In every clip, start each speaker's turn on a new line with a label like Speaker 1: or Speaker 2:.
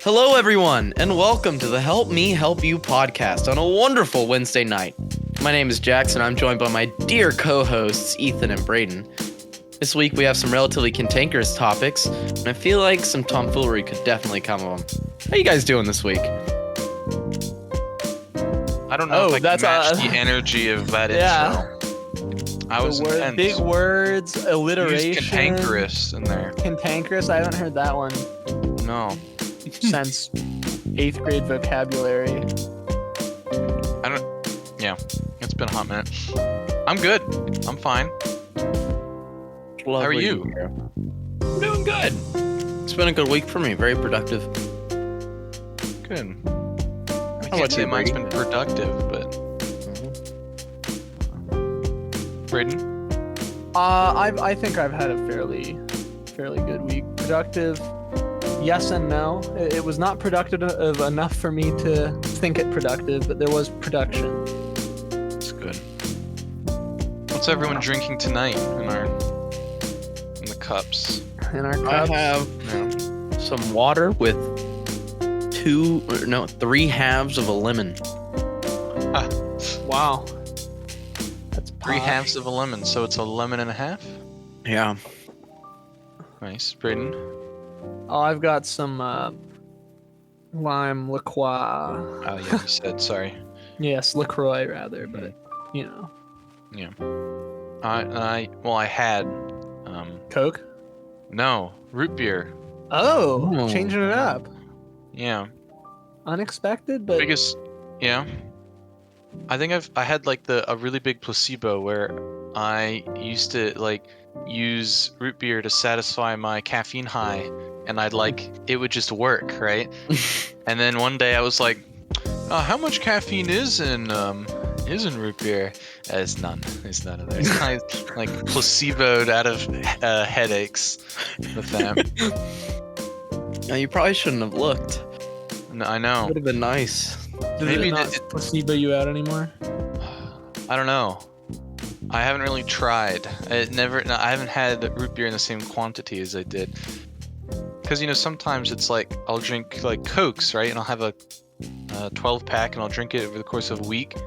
Speaker 1: Hello, everyone, and welcome to the Help Me Help You podcast on a wonderful Wednesday night. My name is Jackson. I'm joined by my dear co-hosts, Ethan and Braden. This week, we have some relatively cantankerous topics, and I feel like some tomfoolery could definitely come of them. How you guys doing this week?
Speaker 2: I don't know if I can match the energy of that intro. I was intense.
Speaker 3: Big words, alliteration.
Speaker 2: Use cantankerous in there.
Speaker 3: Cantankerous? I haven't heard that one
Speaker 2: No.
Speaker 3: since 8th grade vocabulary.
Speaker 2: Yeah, it's been a hot minute. I'm good. I'm fine. How are you?
Speaker 1: I'm doing good. It's been a good week for me. Very productive.
Speaker 2: Good. I can't say mine's been productive, but... Braden?
Speaker 3: I think I've had a fairly good week. Productive, yes and no. It was not productive enough for me to think it productive, but there was production.
Speaker 2: That's good. What's everyone drinking tonight in the cups?
Speaker 3: In our
Speaker 1: I
Speaker 3: cups.
Speaker 1: have some water with 3 halves of a lemon.
Speaker 3: Wow. That's
Speaker 2: 3
Speaker 3: posh.
Speaker 2: halves of a lemon, so it's a lemon and a half?
Speaker 1: Yeah.
Speaker 2: Nice. Braden?
Speaker 3: Oh, I've got some lime LaCroix.
Speaker 2: Oh, yeah, you said, sorry.
Speaker 3: Yes, LaCroix rather, but you know.
Speaker 2: Yeah. I had,
Speaker 3: Coke?
Speaker 2: no, root beer.
Speaker 3: Oh,
Speaker 1: Ooh.
Speaker 3: changing it up.
Speaker 2: Yeah.
Speaker 3: Unexpected, but
Speaker 2: Yeah. I think I had like a really big placebo where I used to like use root beer to satisfy my caffeine high, and it would just work, right? And then one day I was like, how much caffeine is in root beer? It's none. It's none of that. I like placeboed out of headaches with that.
Speaker 1: Now, you probably shouldn't have looked.
Speaker 2: No, I know.
Speaker 1: Would have been nice.
Speaker 3: does
Speaker 2: maybe
Speaker 3: it not placebo you out anymore?
Speaker 2: I don't know. I haven't really tried. I haven't had root beer in the same quantity as I did. Because, sometimes it's like, I'll drink like Cokes, right? And I'll have a 12 pack and I'll drink it over the course of a week.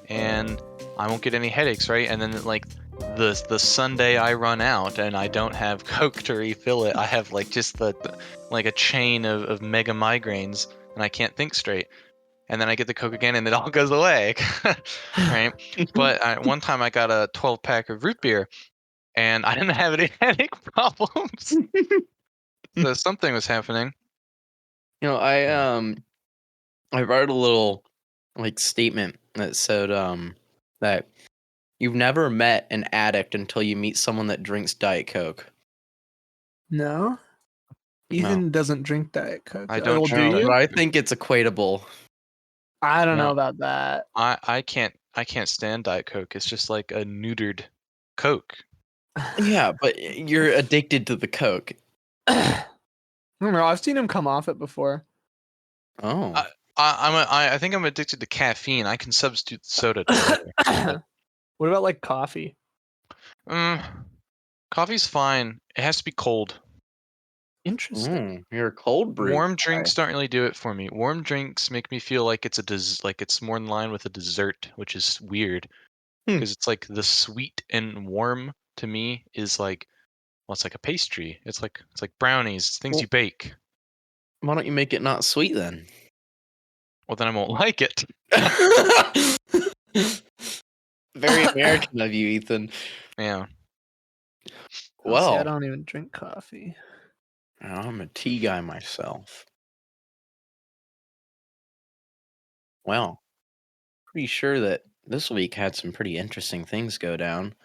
Speaker 2: And I won't get any headaches, right? And then like the Sunday I run out and I don't have Coke to refill it, I have like just like a chain of mega migraines and I can't think straight. And then I get the Coke again and it all goes away, right? But one time I got a 12 pack of root beer and I didn't have any headache problems. So something was happening.
Speaker 1: I wrote a little like statement that said that you've never met an addict until you meet someone that drinks Diet Coke.
Speaker 3: No. Ethan doesn't drink Diet Coke.
Speaker 2: I don't
Speaker 3: Oh,
Speaker 2: drink
Speaker 3: do you?
Speaker 1: But I think it's equatable.
Speaker 3: I don't
Speaker 2: No.
Speaker 3: know about that.
Speaker 2: I can't stand Diet Coke. It's just like a neutered Coke.
Speaker 1: Yeah, but you're addicted to the Coke.
Speaker 3: I don't know. I've seen him come off it before.
Speaker 1: Oh.
Speaker 2: I think I'm addicted to caffeine. I can substitute soda.
Speaker 3: What about like coffee?
Speaker 2: Coffee's fine. It has to be cold.
Speaker 3: Interesting.
Speaker 1: You're a cold brew.
Speaker 2: Warm drinks don't really do it for me. Warm drinks make me feel like it's more in line with a dessert, which is weird because it's like the sweet and warm to me is like, well, it's like a pastry. It's like brownies, things you bake.
Speaker 1: Why don't you make it not sweet then?
Speaker 2: Well, then I won't like it.
Speaker 1: Very American of you, Ethan.
Speaker 2: Yeah.
Speaker 1: Well,
Speaker 3: See, I don't even drink coffee.
Speaker 1: I'm a tea guy myself. Well, pretty sure that this week had some pretty interesting things go down.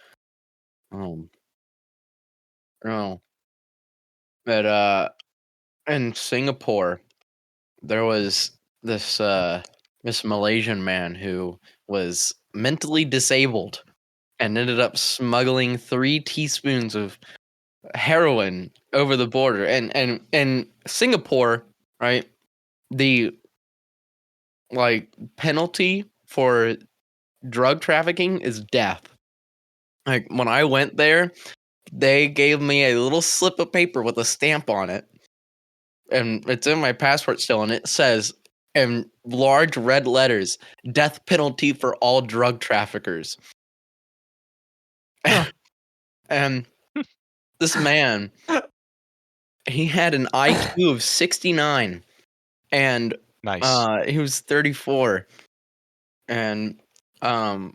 Speaker 1: But in Singapore, there was this Malaysian man who was mentally disabled and ended up smuggling 3 teaspoons of heroin over the border. And Singapore, right? The penalty for drug trafficking is death. Like when I went there, they gave me a little slip of paper with a stamp on it. and it's in my passport still, and it says in large red letters, "Death penalty for all drug traffickers."
Speaker 3: Huh.
Speaker 1: And this man, he had an IQ of 69, and
Speaker 2: Nice.
Speaker 1: he was 34, and the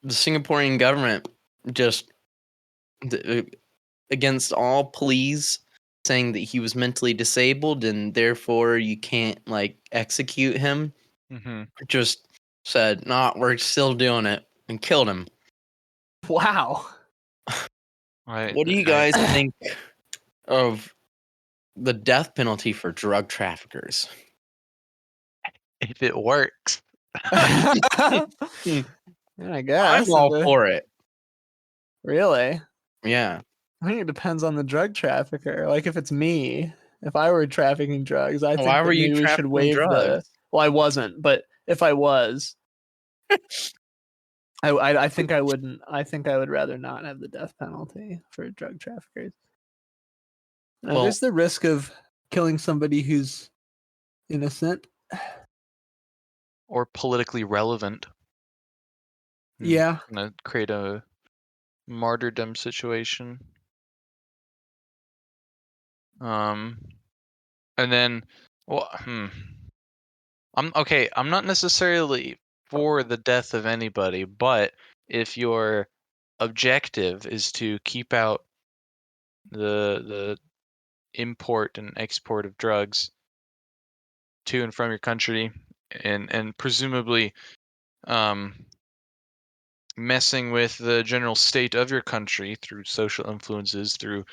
Speaker 1: Singaporean government just against all pleas, saying that he was mentally disabled and therefore you can't like execute him,
Speaker 2: Mm-hmm.
Speaker 1: just said, "Nah, we're still doing it," and killed him.
Speaker 3: Wow.
Speaker 1: What do you guys think of the death penalty for drug traffickers?
Speaker 2: If it works.
Speaker 3: I guess.
Speaker 1: I'm all for it.
Speaker 3: Really?
Speaker 1: Yeah.
Speaker 3: I think it depends on the drug trafficker. Like if it's me, if I were trafficking drugs, I think
Speaker 1: Why were
Speaker 3: that
Speaker 1: you
Speaker 3: maybe we should
Speaker 1: trafficking
Speaker 3: waive the.
Speaker 1: drugs?
Speaker 3: Well, I wasn't, but if I was, I think I wouldn't. I think I would rather not have the death penalty for drug traffickers.
Speaker 1: Well,
Speaker 3: There's the risk of killing somebody who's innocent.
Speaker 2: Or politically relevant.
Speaker 3: Yeah.
Speaker 2: Gonna create a martyrdom situation. And then, well, I'm okay. I'm not necessarily for the death of anybody, but if your objective is to keep out the import and export of drugs to and from your country, and presumably messing with the general state of your country through social influences, through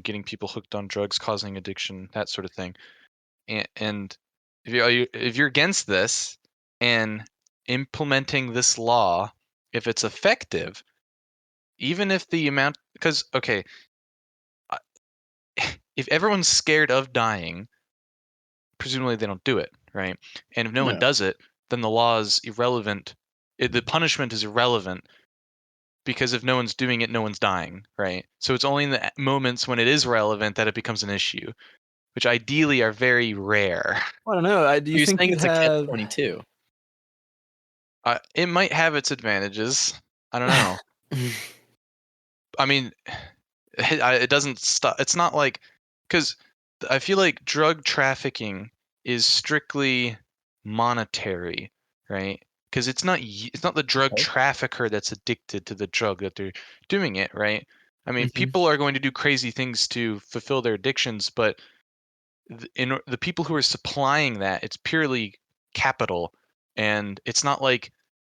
Speaker 2: getting people hooked on drugs, causing addiction, that sort of thing. And if you're against this and implementing this law, if it's effective, even if the amount, because okay, if everyone's scared of dying, presumably they don't do it, right? And if no one
Speaker 1: yeah.
Speaker 2: does it, then the law is irrelevant. The punishment is irrelevant because if no one's doing it, no one's dying, right? So it's only in the moments when it is relevant that it becomes an issue, which ideally are very rare.
Speaker 3: I don't know. Do you
Speaker 1: You're
Speaker 3: think
Speaker 1: saying
Speaker 3: you'd
Speaker 1: it's a
Speaker 3: have?
Speaker 1: catch-22.
Speaker 2: It might have its advantages. I don't know. I mean, it doesn't stop. It's not like, because I feel like drug trafficking is strictly monetary, right? Because it's not the drug
Speaker 1: Okay.
Speaker 2: trafficker that's addicted to the drug that they're doing it, right? I mean,
Speaker 1: Mhm.
Speaker 2: people are going to do crazy things to fulfill their addictions, but the people who are supplying that, it's purely capital, and it's not like,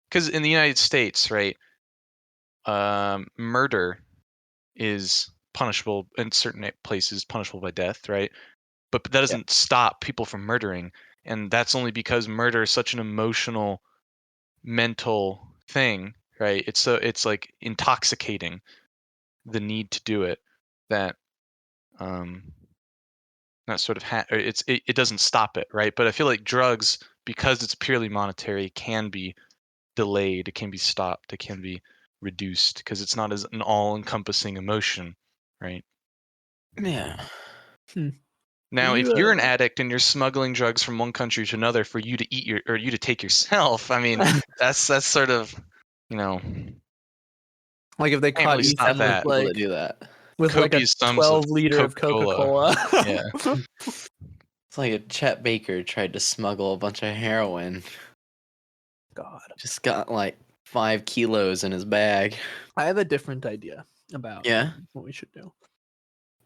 Speaker 2: because in the United States, right, murder is punishable in certain places, punishable by death, right? But that
Speaker 1: Yeah.
Speaker 2: doesn't stop people from murdering, and that's only because murder is such an emotional, mental thing, right? It's like intoxicating, the need to do it, that um that sort of it doesn't stop it, right? But I feel like drugs, because it's purely monetary, can be delayed, it can be stopped, it can be reduced because it's not as an all-encompassing emotion, right?
Speaker 1: Yeah.
Speaker 2: Now, if you're an
Speaker 3: You,
Speaker 2: addict and you're smuggling drugs from one country to another for you to eat or you to take yourself, I mean, that's sort of, you know,
Speaker 3: like if they
Speaker 2: can't
Speaker 3: caught
Speaker 2: really stop
Speaker 3: Ethan with
Speaker 2: that.
Speaker 1: People that
Speaker 3: like
Speaker 1: do that.
Speaker 3: with like a
Speaker 2: Copious sums of
Speaker 3: 12-liter of
Speaker 2: Coca-Cola.
Speaker 3: Coca-Cola.
Speaker 2: Yeah.
Speaker 1: It's like a Chet Baker tried to smuggle a bunch of heroin.
Speaker 3: God.
Speaker 1: Just got like 5 kilos in his bag.
Speaker 3: I have a different idea about
Speaker 1: Yeah?
Speaker 3: what we should do.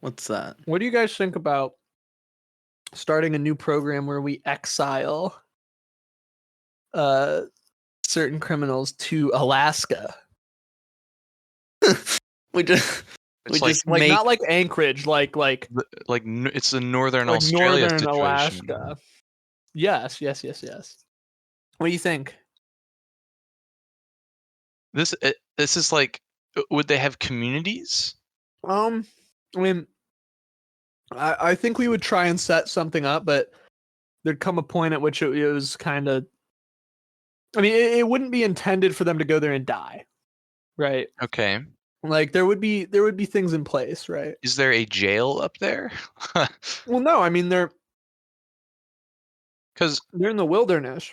Speaker 1: What's that?
Speaker 3: What do you guys think about starting a new program where we exile uh certain criminals to Alaska?
Speaker 1: We just we
Speaker 2: It's like
Speaker 1: just
Speaker 3: Like
Speaker 1: make
Speaker 3: not like Anchorage, like
Speaker 2: it's the Northern Australia
Speaker 3: northern
Speaker 2: situation.
Speaker 3: Alaska. Yes. What do you think?
Speaker 2: This is like, would they have communities?
Speaker 3: I mean, I think we would try and set something up, but there'd come a point at which it was kind of. I mean, it wouldn't be intended for them to go there and die, right?
Speaker 2: Okay.
Speaker 3: Like there would be things in place, right?
Speaker 2: Is there a jail up there?
Speaker 3: Well, no, I mean
Speaker 2: Because
Speaker 3: They're in the wilderness,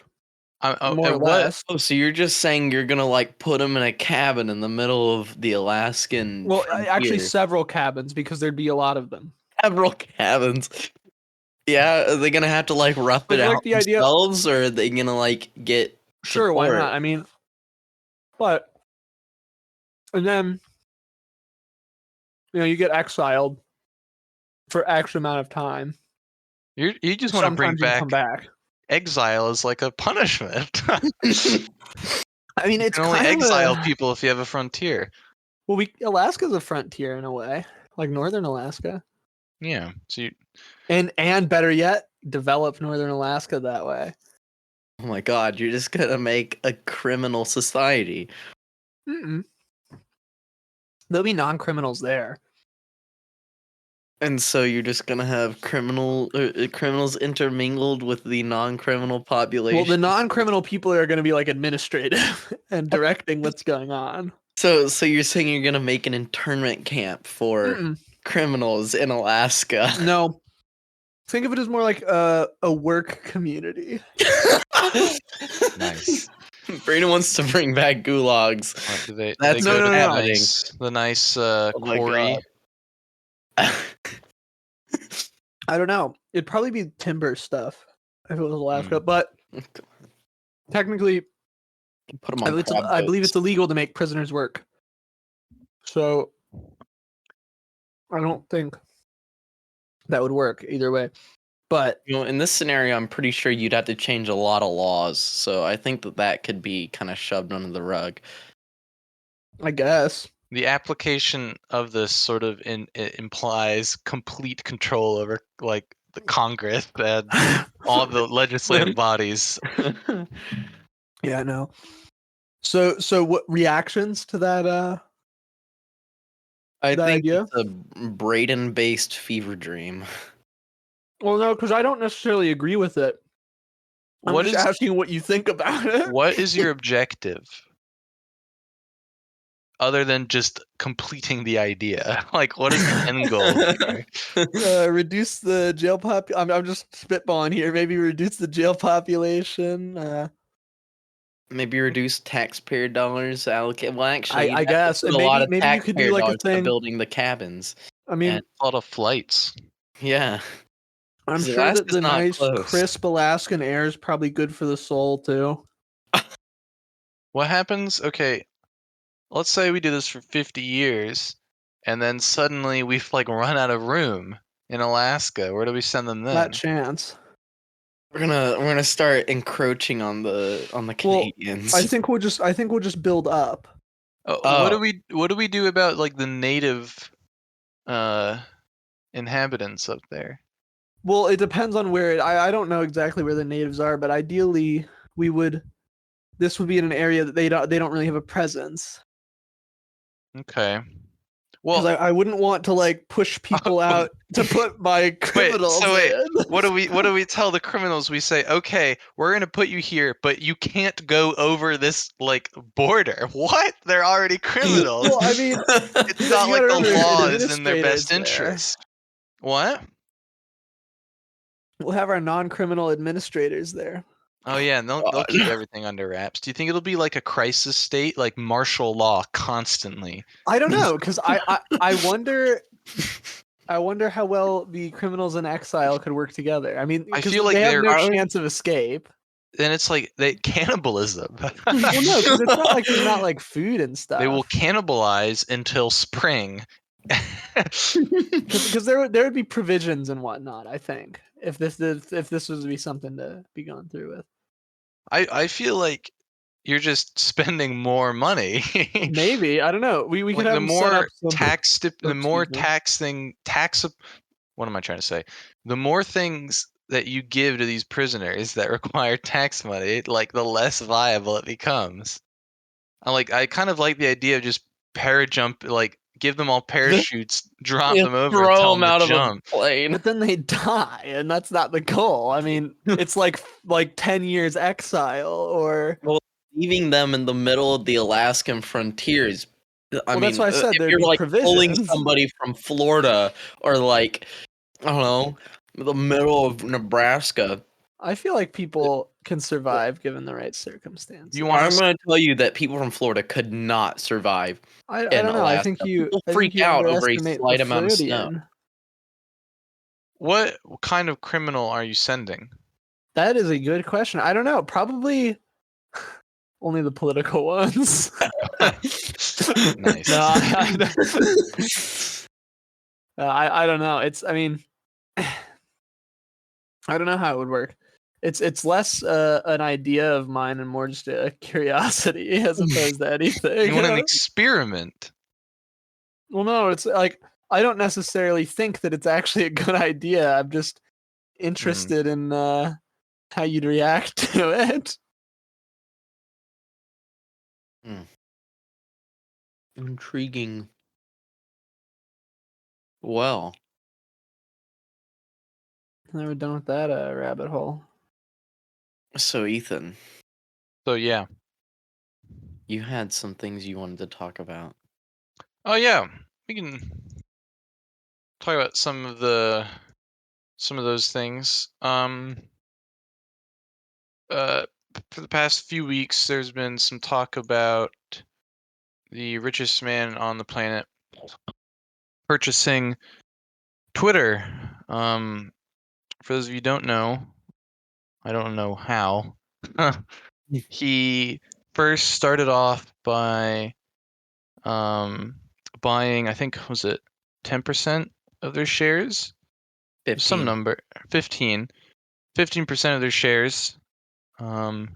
Speaker 3: more or
Speaker 2: what?
Speaker 3: less.
Speaker 1: Oh, so you're just saying you're gonna like put them in a cabin in the middle of the Alaskan
Speaker 3: Well, actually,
Speaker 1: frontier?
Speaker 3: several cabins because there'd be a lot of them.
Speaker 1: Several cabins. Yeah, are they gonna have to like rough
Speaker 3: But
Speaker 1: it
Speaker 3: you like
Speaker 1: out
Speaker 3: the idea?
Speaker 1: themselves, or are they gonna like get
Speaker 3: Sure, why
Speaker 1: support?
Speaker 3: not? I mean, but and then you get exiled for X amount of time.
Speaker 2: You just want to bring
Speaker 3: Sometimes you can come
Speaker 2: back
Speaker 3: back.
Speaker 2: exile as like a punishment.
Speaker 3: I mean,
Speaker 2: You
Speaker 3: it's
Speaker 2: can only
Speaker 3: kind of
Speaker 2: exile
Speaker 3: a
Speaker 2: people if you have a frontier.
Speaker 3: well, Alaska's a frontier in a way, like northern Alaska,
Speaker 2: Yeah. So you,
Speaker 3: and better yet, develop northern Alaska that way.
Speaker 1: Oh my god, you're just gonna make a criminal society.
Speaker 3: Mm-mm. There'll be non-criminals there.
Speaker 1: And so you're just gonna have criminals intermingled with the non-criminal population.
Speaker 3: Well, the non-criminal people are going to be like administrative and directing what's going on.
Speaker 1: So you're saying you're gonna make an internment camp for
Speaker 3: Mm-mm.
Speaker 1: criminals in Alaska?
Speaker 3: No, think of it as more like a work community.
Speaker 2: nice.
Speaker 1: Brandon wants to bring back gulags.
Speaker 2: What, do they
Speaker 1: That's
Speaker 2: go
Speaker 3: no,
Speaker 2: to
Speaker 3: no,
Speaker 2: the
Speaker 3: no.
Speaker 2: nice
Speaker 1: Oh my
Speaker 2: quarry?
Speaker 1: God.
Speaker 3: I don't know. It'd probably be timber stuff if it was Alaska, but technically,
Speaker 1: Put them on
Speaker 3: I believe it's illegal to make prisoners work. So I don't think that would work either way. But
Speaker 1: in this scenario, I'm pretty sure you'd have to change a lot of laws. So I think that could be kind of shoved under the rug.
Speaker 3: I guess
Speaker 2: The application of this sort of it implies complete control over like the Congress and all the legislative bodies.
Speaker 3: yeah, no. So what reactions to that?
Speaker 1: I
Speaker 3: that
Speaker 1: think
Speaker 3: idea?
Speaker 1: it's a Braden-based fever dream.
Speaker 3: Well, no, because I don't necessarily agree with it. I'm
Speaker 2: What
Speaker 3: just
Speaker 2: is
Speaker 3: asking what you think about it.
Speaker 2: what is your objective? Other than just completing the idea, like what is the end goal here?
Speaker 3: Reduce the jail I'm just spitballing here. Maybe reduce the jail population.
Speaker 1: Maybe reduce taxpayer dollars allocate. Well, actually,
Speaker 3: I guess, and
Speaker 1: a lot of
Speaker 3: maybe you could do
Speaker 1: taxpayer
Speaker 3: like a
Speaker 1: dollars to
Speaker 3: thing.
Speaker 1: building the cabins.
Speaker 3: I mean,
Speaker 1: And-
Speaker 2: A lot of flights.
Speaker 1: Yeah,
Speaker 3: I'm
Speaker 1: 'cause
Speaker 3: sure that
Speaker 1: Alaska's
Speaker 3: the
Speaker 1: not
Speaker 3: nice,
Speaker 1: close.
Speaker 3: crisp Alaskan air is probably good for the soul too.
Speaker 2: What happens? Okay, let's say we do this for 50 years, and then suddenly we've like run out of room in Alaska. Where do we send them then?
Speaker 3: That chance.
Speaker 1: We're gonna start encroaching on the
Speaker 3: Well,
Speaker 1: Canadians.
Speaker 3: I think we'll just build up.
Speaker 2: What do we do about like the native inhabitants up there?
Speaker 3: Well, it depends on where I don't know exactly where the natives are, but ideally this would be in an area that they don't really have a presence.
Speaker 2: Okay.
Speaker 3: Because
Speaker 2: Well,
Speaker 3: I wouldn't want to like push people out to put my criminals in.
Speaker 2: what do we tell the criminals? We say, okay, we're gonna put you here, but you can't go over this like border. What? They're already criminals.
Speaker 3: Well, I mean,
Speaker 2: It's not
Speaker 3: you
Speaker 2: like
Speaker 3: gotta
Speaker 2: the
Speaker 3: remember,
Speaker 2: law
Speaker 3: the
Speaker 2: is in their best
Speaker 3: administrators there.
Speaker 2: interest. What?
Speaker 3: We'll have our non-criminal administrators there.
Speaker 2: Oh yeah, and they'll keep everything under wraps. Do you think it'll be like a crisis state, like martial law constantly?
Speaker 3: I don't know, because I wonder how well the criminals in exile could work together. I mean,
Speaker 2: I
Speaker 3: 'cause
Speaker 2: feel like
Speaker 3: they have
Speaker 2: they're-
Speaker 3: no chance of escape.
Speaker 2: Then it's like cannibalism.
Speaker 3: Well, no, because it's not like there's not like food and stuff.
Speaker 2: They will cannibalize until spring.
Speaker 3: because there would be provisions and whatnot. I think if this was to be something to be gone through with.
Speaker 2: I feel like you're just spending more money.
Speaker 3: Maybe, I don't know. We could
Speaker 2: Like
Speaker 3: have
Speaker 2: the
Speaker 3: them set up
Speaker 2: more
Speaker 3: some-
Speaker 2: the more
Speaker 3: excuse me.
Speaker 2: what am I trying to say? The more things that you give to these prisoners that require tax money, like the less viable it becomes. I kind of like the idea of just parajump, like give them all parachutes, drop them over, and
Speaker 1: throw
Speaker 2: tell
Speaker 1: them
Speaker 2: them
Speaker 1: out
Speaker 2: to
Speaker 1: of
Speaker 2: jump.
Speaker 1: a plane.
Speaker 3: But then they die, and that's not the goal. I mean, it's like 10 years exile, or
Speaker 1: Leaving them in the middle of the Alaskan frontiers. I mean,
Speaker 3: that's why I said
Speaker 1: if
Speaker 3: there'd
Speaker 1: you're
Speaker 3: be
Speaker 1: like pulling
Speaker 3: provisions.
Speaker 1: somebody from Florida or like I don't know, the middle of Nebraska,
Speaker 3: I feel like people can survive given the right circumstances.
Speaker 2: You want
Speaker 1: I'm
Speaker 2: to?
Speaker 1: going to tell you that people from Florida could not survive
Speaker 3: I
Speaker 1: in
Speaker 3: don't know. I
Speaker 1: Alaska.
Speaker 3: think you
Speaker 1: People
Speaker 3: I think
Speaker 1: freak
Speaker 3: you
Speaker 1: out over a
Speaker 3: underestimate the
Speaker 1: slight amount of snow.
Speaker 3: Freudian.
Speaker 2: What kind of criminal are you sending?
Speaker 3: That is a good question. I don't know. Probably only the political ones.
Speaker 2: Nice.
Speaker 3: No, I don't know. I mean, I don't know how it would work. It's less an idea of mine and more just a curiosity as opposed to anything.
Speaker 2: You want an experiment?
Speaker 3: Well, no, it's like I don't necessarily think that it's actually a good idea. I'm just interested in how you'd react to it.
Speaker 1: Intriguing. Well,
Speaker 3: Never done with that rabbit hole.
Speaker 1: so Ethan,
Speaker 2: So yeah.
Speaker 1: you had some things you wanted to talk about.
Speaker 2: Oh yeah. We can talk about some of those things. For the past few weeks, there's been some talk about the richest man on the planet purchasing Twitter. For those of you who don't know, I don't know how. He first started off by buying, I think, was it 10% of their shares? Some
Speaker 1: 15.
Speaker 2: number, 15% of their shares. And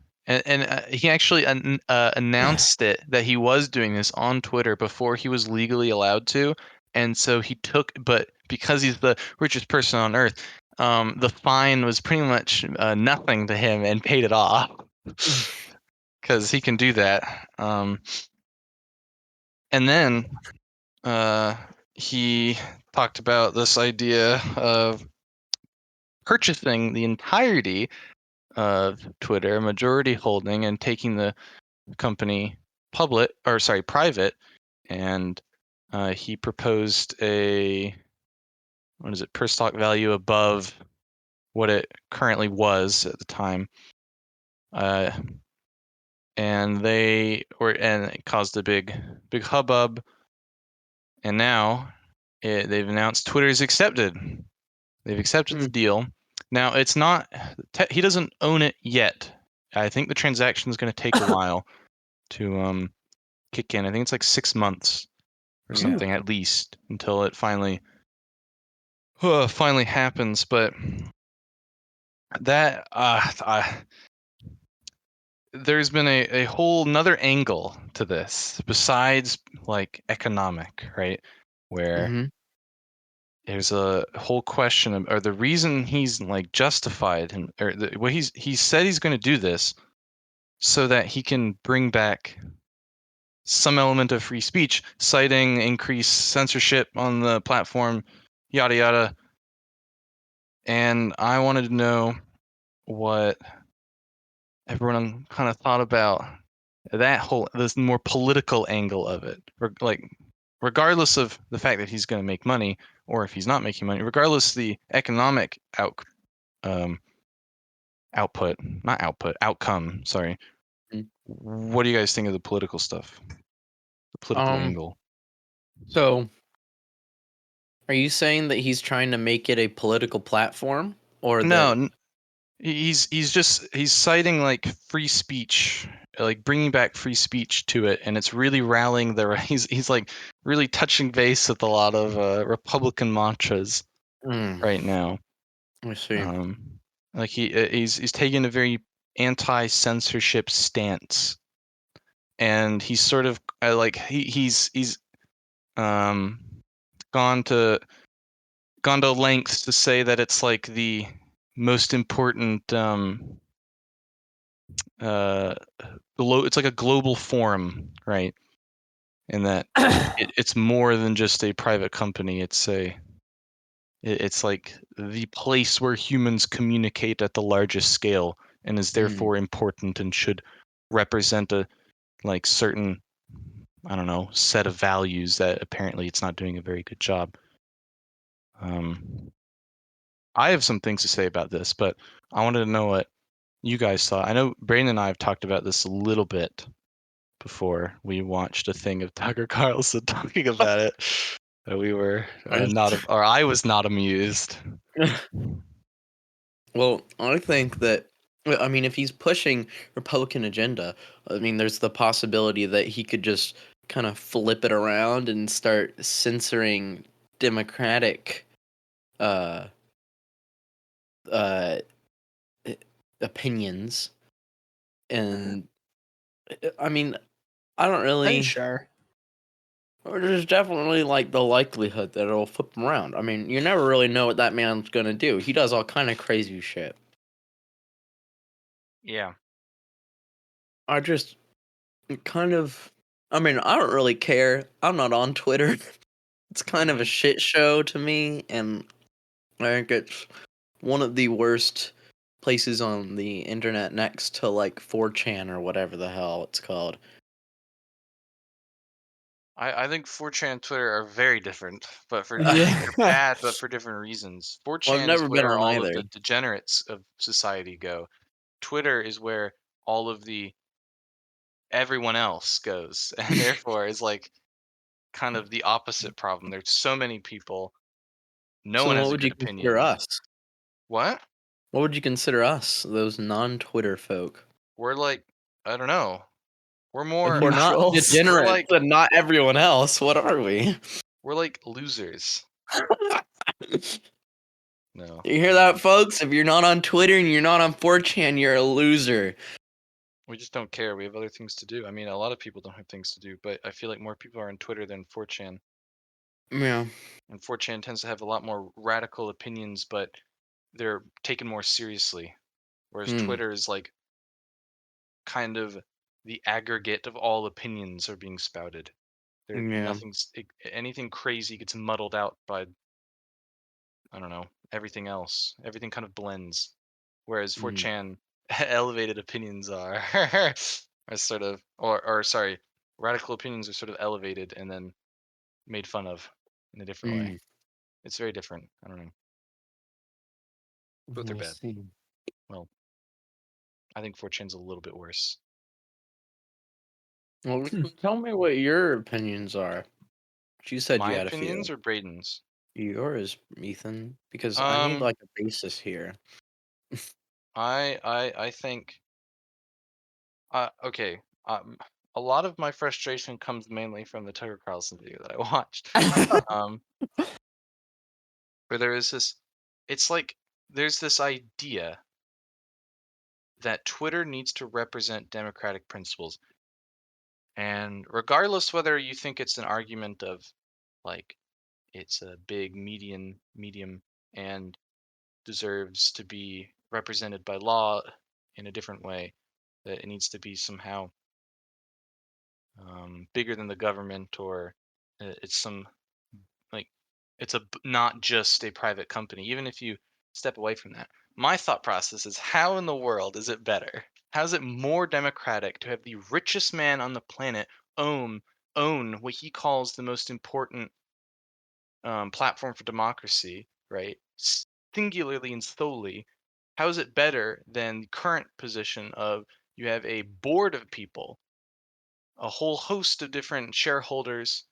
Speaker 2: he actually announced it that he was doing this on Twitter before he was legally allowed to. And so but because he's the richest person on earth, the fine was pretty much nothing to him and paid it off because he can do that. And then he talked about this idea of purchasing the entirety of Twitter, majority holding, and taking the company private. And he proposed per stock value above what it currently was at the time. And it caused a big hubbub. And now they've announced Twitter's accepted. They've accepted the deal. Now it's not. He doesn't own it yet. I think the transaction is going to take a while to kick in. I think it's like 6 months or something at least until it finally happens. But that there's been a whole another angle to this besides like economic, right? Where
Speaker 1: Mm-hmm.
Speaker 2: there's a whole question of, or the reason he's like justified and he said he's going to do this so that he can bring back some element of free speech, citing increased censorship on the platform, yada yada. And I wanted to know what everyone kind of thought about this more political angle of it. Like, regardless of the fact that he's going to make money, or if he's not making money, regardless the economic outcome. Sorry.
Speaker 1: Mhm.
Speaker 2: What do you guys think of the political stuff? The political angle.
Speaker 1: So, are you saying that he's trying to make it a political platform, or that?
Speaker 2: No, he's citing like free speech, like bringing back free speech to it, and it's really rallying he's like really touching base with a lot of Republican mantras right now.
Speaker 1: I see.
Speaker 2: Like he's taking a very anti-censorship stance, and he's sort of like he's gone to lengths to say that it's like the most important it's like a global forum, right? And that it's more than just a private company. It's like the place where humans communicate at the largest scale, and is therefore important and should represent a like certain, I don't know, set of values that apparently it's not doing a very good job. I have some things to say about this, but I wanted to know what you guys thought. I know Brayden and I have talked about this a little bit before we watched a thing of Tucker Carlson talking about it. We were or I was not amused.
Speaker 1: Well, I think that, I mean, if he's pushing Republican agenda, I mean, there's the possibility that he could just kind of flip it around and start censoring Democratic uh uh opinions. And I mean, I don't
Speaker 3: Are you
Speaker 1: really.
Speaker 3: sure?
Speaker 1: Or there's definitely like the likelihood that it'll flip him around. I mean, you never really know what that man's gonna do. He does all kind of crazy shit.
Speaker 2: Yeah.
Speaker 1: I just kind of. I mean, I don't really care. I'm not on Twitter. It's kind of a shit show to me, and I think it's one of the worst places on the internet next to like 4chan or whatever the hell it's called.
Speaker 2: I think 4chan and Twitter are very different, but for
Speaker 3: Yeah.
Speaker 2: they're bad, but for different reasons.
Speaker 1: Well, I've
Speaker 2: 4chan is
Speaker 1: never been
Speaker 2: where
Speaker 1: on
Speaker 2: all of
Speaker 1: either.
Speaker 2: the degenerates of society go. Twitter is where all of the everyone else goes, and therefore is like kind of the opposite problem. There's so many people, no
Speaker 1: So,
Speaker 2: one
Speaker 1: what
Speaker 2: has a
Speaker 1: would
Speaker 2: good
Speaker 1: you consider
Speaker 2: opinion.
Speaker 1: us?
Speaker 2: What?
Speaker 1: What would you consider us, those non-Twitter folk?
Speaker 2: We're like, I don't know. We're
Speaker 1: If
Speaker 2: more
Speaker 1: we're not
Speaker 3: Neutrals.
Speaker 2: we're
Speaker 1: degenerates
Speaker 2: like
Speaker 1: and not everyone else, what are we?
Speaker 2: we're like losers. No.
Speaker 1: You hear that, folks? If you're not on Twitter and you're not on 4chan, you're a loser.
Speaker 2: We just don't care. We have other things to do. I mean, a lot of people don't have things to do, but I feel like more people are on Twitter than 4chan.
Speaker 1: Yeah.
Speaker 2: And 4chan tends to have a lot more radical opinions, but they're taken more seriously. Whereas
Speaker 1: Hmm.
Speaker 2: Twitter is like kind of the aggregate of all opinions are being spouted. There,
Speaker 1: Yeah.
Speaker 2: anything crazy gets muddled out by, I don't know, everything else. Everything kind of blends. Whereas
Speaker 1: Mm.
Speaker 2: 4chan elevated opinions are are sort of or sorry, radical opinions are sort of elevated and then made fun of in a different way.
Speaker 1: Mm.
Speaker 2: It's very different. I don't know. Both are
Speaker 1: I
Speaker 2: bad.
Speaker 1: see.
Speaker 2: Well, I think 4chan's a little bit worse.
Speaker 1: Well, tell me what your opinions are. You said you
Speaker 2: My
Speaker 1: had a few.
Speaker 2: opinions or Braden's?
Speaker 1: Yours, Ethan, because I need
Speaker 2: Um,
Speaker 1: like a basis here.
Speaker 2: I think okay. A lot of my frustration comes mainly from the Tucker Carlson video that I watched. Um, where there is this, it's like there's this idea that Twitter needs to represent democratic principles, and regardless whether you think it's an argument of like it's a big medium and deserves to be represented by law in a different way, that it needs to be somehow bigger than the government, or it's some like it's not just a private company. Even if you step away from that, my thought process is, how in the world is it better? How is it more democratic to have the richest man on the planet own own what he calls the most important platform for democracy, right? Singularly and solely. How is it better than the current position of you have a board of people, a whole host of different shareholders,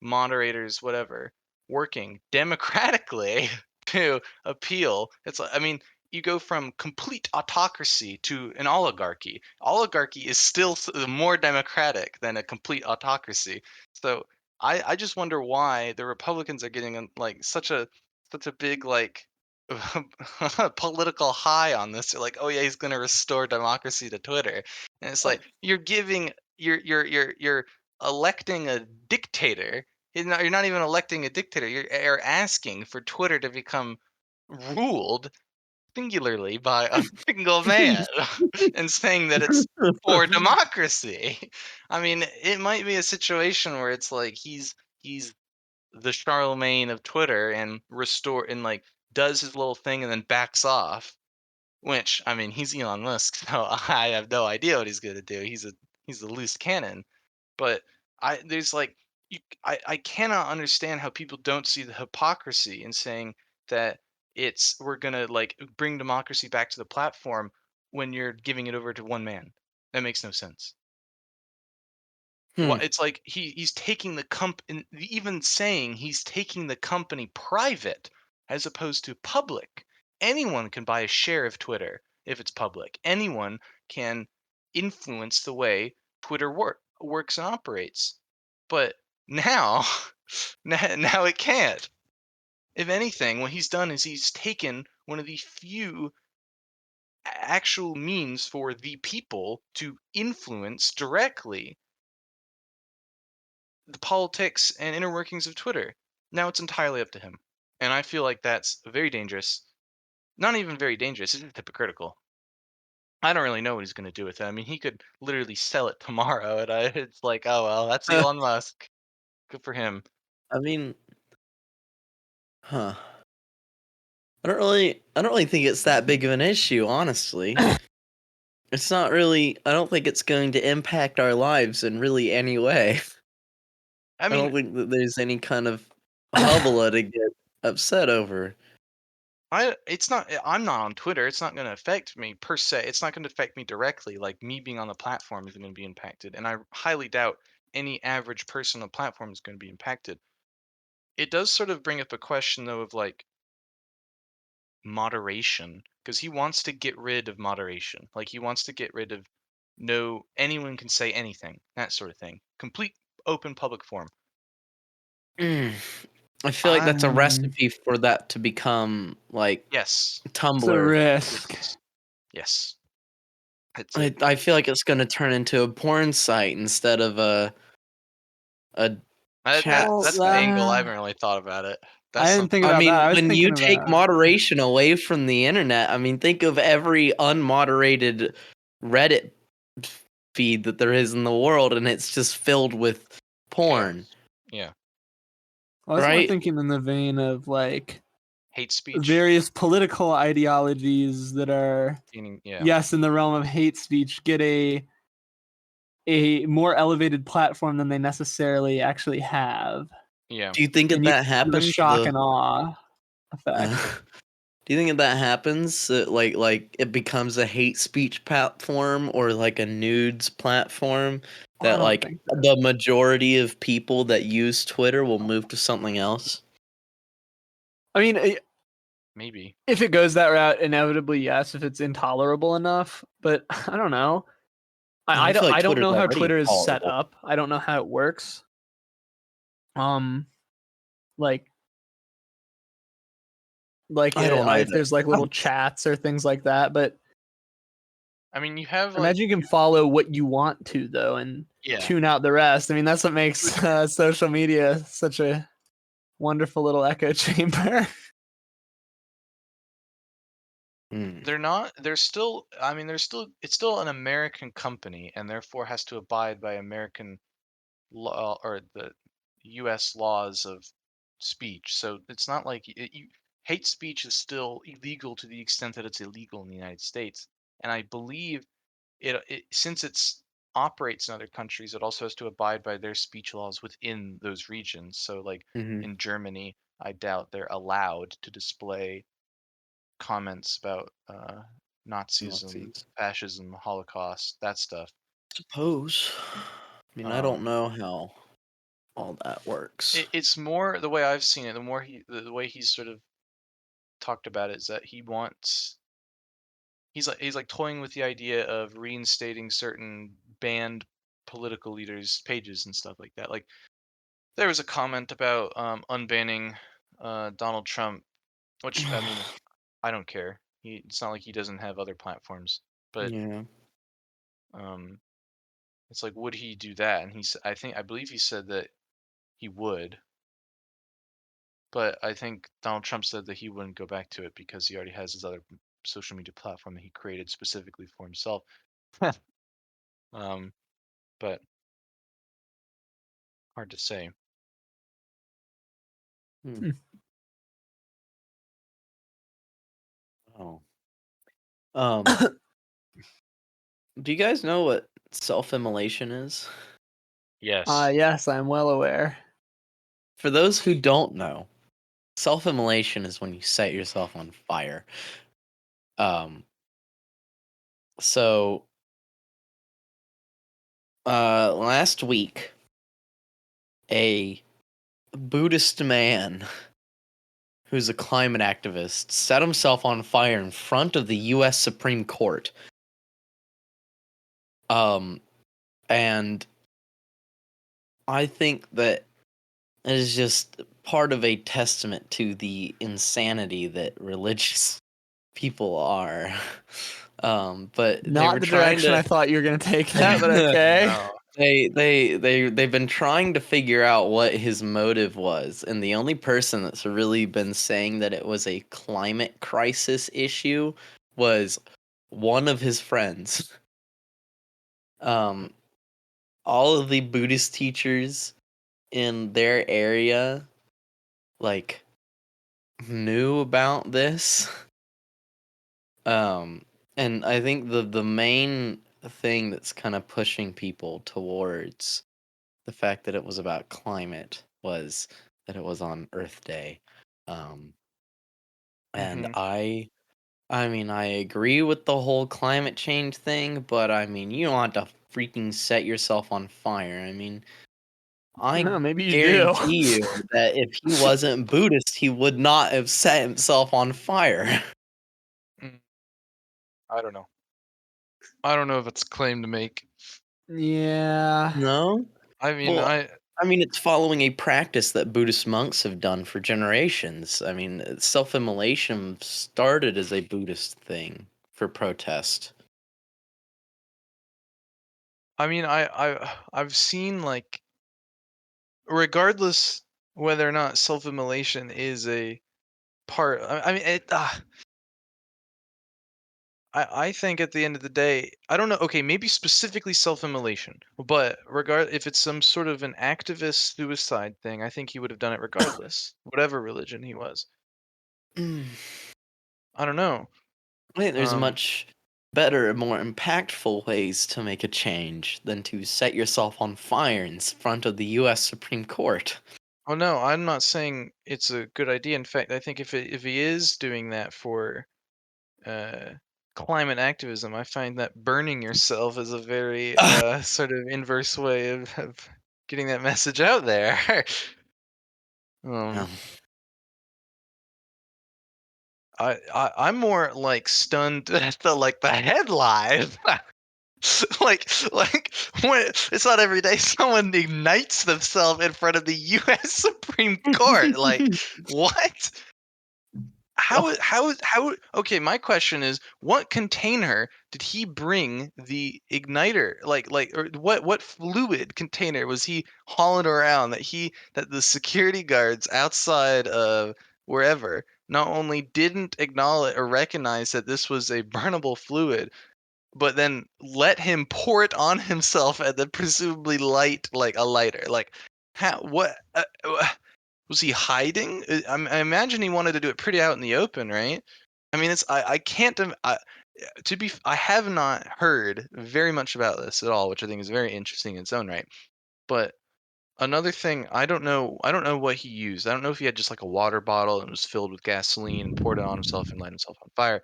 Speaker 2: moderators, whatever, working democratically to appeal? It's like, I mean, you go from complete autocracy to an oligarchy. Oligarchy is still more democratic than a complete autocracy. So I just wonder why the Republicans are getting like such a big like political high on this. They're like, oh yeah, he's going to restore democracy to Twitter, and it's like you're electing a dictator. You're not even electing a dictator. You're asking for Twitter to become ruled singularly by a single man and saying that it's for democracy. I mean, it might be a situation where it's like he's the Charlemagne of Twitter and restore and like does his little thing and then backs off. Which, I mean, he's Elon Musk, so I have no idea what he's gonna do. He's a loose cannon. But there's like I cannot understand how people don't see the hypocrisy in saying that we're gonna like bring democracy back to the platform when you're giving it over to one man. That makes no sense.
Speaker 1: Hmm.
Speaker 2: It's like he's taking the even saying he's taking the company private as opposed to public. Anyone can buy a share of Twitter if it's public. Anyone can influence the way Twitter works and operates. But now, now it can't. If anything, what he's done is he's taken one of the few actual means for the people to influence directly the politics and inner workings of Twitter. Now it's entirely up to him. And I feel like that's very dangerous. Not even very dangerous, it's just hypocritical. I don't really know what he's going to do with it. I mean, he could literally sell it tomorrow, and it's like, oh well, that's Elon Musk. Good for him.
Speaker 1: I mean, huh. I don't really think it's that big of an issue, honestly. It's not really, I don't think it's going to impact our lives in really any way.
Speaker 2: I
Speaker 1: I
Speaker 2: mean,
Speaker 1: don't think that there's any kind of hubbub to get upset over.
Speaker 2: it's not. I'm not on Twitter. It's not going to affect me per se. It's not going to affect me directly. Like me being on the platform isn't going to be impacted, and I highly doubt any average person on the platform is going to be impacted. It does sort of bring up a question though of like moderation, because he wants to get rid of moderation. Like he wants to get rid of no anyone can say anything, that sort of thing. Complete open public forum.
Speaker 1: Mm. I feel like
Speaker 2: I
Speaker 1: that's a recipe for that to become like
Speaker 2: yes,
Speaker 3: It's a
Speaker 1: Tumblr.
Speaker 3: risk.
Speaker 2: yes. It's
Speaker 1: I feel like it's going to turn into a porn site instead of a chat
Speaker 3: Well,
Speaker 2: that's the angle. I
Speaker 1: site.
Speaker 2: haven't really thought about it.
Speaker 3: I
Speaker 2: That's
Speaker 3: didn't think
Speaker 1: I
Speaker 3: about that.
Speaker 1: mean,
Speaker 3: I was
Speaker 1: when you
Speaker 3: thinking
Speaker 1: take
Speaker 3: about.
Speaker 1: moderation away from the internet, I mean, think of every unmoderated Reddit feed that there is in the world, and it's just filled with porn,
Speaker 2: chaos. Yeah,
Speaker 3: I was more
Speaker 1: right?
Speaker 3: thinking in the vein of like
Speaker 2: hate speech.
Speaker 3: various political ideologies that are,
Speaker 2: Yeah,
Speaker 3: yes, in the realm of hate speech, get a more elevated platform than they necessarily actually have,
Speaker 2: yeah.
Speaker 1: Do you think
Speaker 3: and
Speaker 1: if
Speaker 3: you
Speaker 1: that
Speaker 3: the
Speaker 1: happens,
Speaker 3: shock and awe effect.
Speaker 1: do you think if that happens, like it becomes a hate speech platform or like a nudes platform,
Speaker 3: I
Speaker 1: that
Speaker 3: don't
Speaker 1: like
Speaker 3: think that.
Speaker 1: the majority of people that use Twitter will move to something else?
Speaker 3: I mean,
Speaker 2: Maybe.
Speaker 3: if it goes that route, inevitably, yes. If it's intolerable enough, but I don't know.
Speaker 1: I feel like
Speaker 3: I don't
Speaker 1: Twitter's
Speaker 3: know how
Speaker 1: already
Speaker 3: Twitter is set
Speaker 1: intolerable.
Speaker 3: up. I don't know how it works. Like
Speaker 1: I don't
Speaker 3: if
Speaker 1: either.
Speaker 3: there's like little chats or things like that, but
Speaker 2: I mean, you have
Speaker 3: I
Speaker 2: like
Speaker 3: imagine you can follow what you want to though, and
Speaker 2: yeah.
Speaker 3: tune out the rest. I mean, that's what makes social media such a wonderful little echo chamber.
Speaker 1: Hmm.
Speaker 2: They're not. They're still. I mean, they're still. It's still an American company, and therefore has to abide by American law or the U.S. laws of speech. So it's not like hate speech is still illegal to the extent that it's illegal in the United States. And I believe it since it's operates in other countries, it also has to abide by their speech laws within those regions. So like
Speaker 1: Hmm.
Speaker 2: in Germany, I doubt they're allowed to display comments about Nazism,
Speaker 1: Nazis.
Speaker 2: fascism, Holocaust, that stuff.
Speaker 1: Suppose. I mean, I don't
Speaker 2: Um,
Speaker 1: know how all that works.
Speaker 2: it's more the way I've seen it. The more the way he's sort of talked about it is that he wants. He's like toying with the idea of reinstating certain banned political leaders' pages and stuff like that. Like there was a comment about unbanning Donald Trump, which I mean I don't care. It's not like he doesn't have other platforms, but
Speaker 1: Yeah.
Speaker 2: um, it's like would he do that? And I believe he said that he would, but I think Donald Trump said that he wouldn't go back to it because he already has his other social media platform that he created specifically for himself. um, but hard to say.
Speaker 1: Hmm. Oh. Um. Do you guys know what self-immolation is?
Speaker 2: Yes.
Speaker 3: Yes, I'm well aware.
Speaker 1: For those who don't know, self-immolation is when you set yourself on fire. Um, so last week, a Buddhist man who's a climate activist set himself on fire in front of the U.S. Supreme Court. And I think that it is just part of a testament to the insanity that religious people are. But they
Speaker 3: Not
Speaker 1: were
Speaker 3: the
Speaker 1: trying
Speaker 3: direction
Speaker 1: to
Speaker 3: I thought you were gonna take that, but okay.
Speaker 2: No.
Speaker 1: they've been trying to figure out what his motive was, and the only person that's really been saying that it was a climate crisis issue was one of his friends. All of the Buddhist teachers in their area like knew about this. And I think the main thing that's kind of pushing people towards the fact that it was about climate was that it was on Earth Day. Um, and
Speaker 2: Hmm.
Speaker 1: I mean, I agree with the whole climate change thing, but I mean, you don't have to freaking set yourself on fire. I mean, I
Speaker 3: Oh, maybe you do.
Speaker 1: guarantee you that if he wasn't Buddhist, he would not have set himself on fire.
Speaker 2: Mm, I don't know. I don't know if it's a claim to make.
Speaker 3: Yeah.
Speaker 1: No?
Speaker 2: I mean,
Speaker 1: Well, I mean, it's following a practice that Buddhist monks have done for generations. I mean, self-immolation started as a Buddhist thing for protest.
Speaker 2: I've seen like, regardless whether or not self-immolation is a part. I mean, I think at the end of the day, I don't know. Okay, maybe specifically self-immolation, but if it's some sort of an activist suicide thing, I think he would have done it regardless, whatever religion he was.
Speaker 1: Mm.
Speaker 2: I don't know.
Speaker 1: I think there's
Speaker 2: Um,
Speaker 1: much better and more impactful ways to make a change than to set yourself on fire in front of the U.S. Supreme Court.
Speaker 2: oh no, I'm not saying it's a good idea. In fact, I think if he is doing that for uh, climate activism, I find that burning yourself is a very sort of inverse way of getting that message out there. um,
Speaker 1: Um,
Speaker 2: I'm more like stunned at the headline. like when it's not every day someone ignites themselves in front of the U.S. Supreme Court. Like what?
Speaker 1: oh,
Speaker 2: How okay, my question is, what container did he bring the igniter? Or what fluid container was he hauling around that the security guards outside of wherever not only didn't acknowledge or recognize that this was a burnable fluid, but then let him pour it on himself and then presumably light like a lighter? Like how what was he hiding? I imagine he wanted to do it pretty out in the open, right? I mean, I can't. I have not heard very much about this at all, which I think is very interesting in its own right. But another thing, I don't know what he used. I don't know if he had just like a water bottle and was filled with gasoline and poured it on himself and light himself on fire,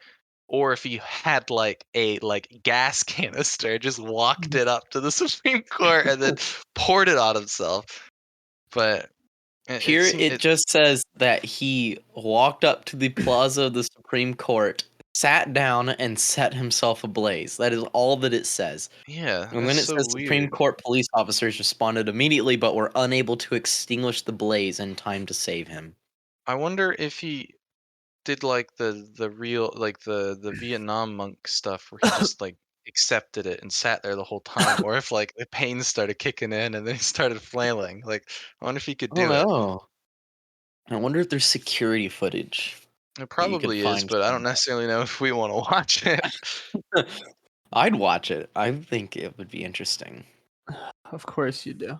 Speaker 2: or if he had like a gas canister, just walked it up to the Supreme Court and then poured it on himself. But it
Speaker 1: here
Speaker 2: seemed
Speaker 1: it
Speaker 2: it.
Speaker 1: just says that he walked up to the plaza of the Supreme Court, sat down, and set himself ablaze. That is all that it says.
Speaker 2: Yeah,
Speaker 1: And
Speaker 2: that's
Speaker 1: then it
Speaker 2: so
Speaker 1: says Supreme
Speaker 2: weird.
Speaker 1: Court police officers responded immediately but were unable to extinguish the blaze in time to save him.
Speaker 2: I wonder if he did like the real the Vietnam monk stuff where he just like accepted it and sat there the whole time, or if like the pain started kicking in and then he started flailing. Like I wonder if he could
Speaker 1: Oh
Speaker 2: do it.
Speaker 1: no. I wonder if there's security footage
Speaker 2: It
Speaker 1: that you could
Speaker 2: probably is,
Speaker 1: find
Speaker 2: but I
Speaker 1: from
Speaker 2: don't necessarily know if we want to watch it.
Speaker 1: that. I'd watch it. I think it would be interesting.
Speaker 3: Of course you do.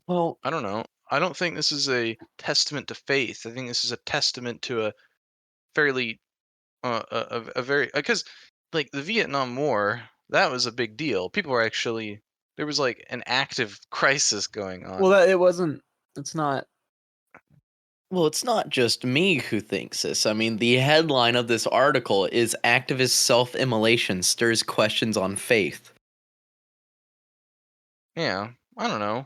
Speaker 1: Well,
Speaker 2: I don't know. I don't think this is a testament to faith. I think this is a testament to a fairly a very because like the Vietnam War, that was a big deal. People were actually there was like an active crisis going
Speaker 3: Well,
Speaker 2: on.
Speaker 3: that it wasn't. It's not.
Speaker 1: Well, it's not just me who thinks this. I mean, the headline of this article is Activist Self-Immolation Stirs Questions on Faith.
Speaker 2: Yeah, I don't know.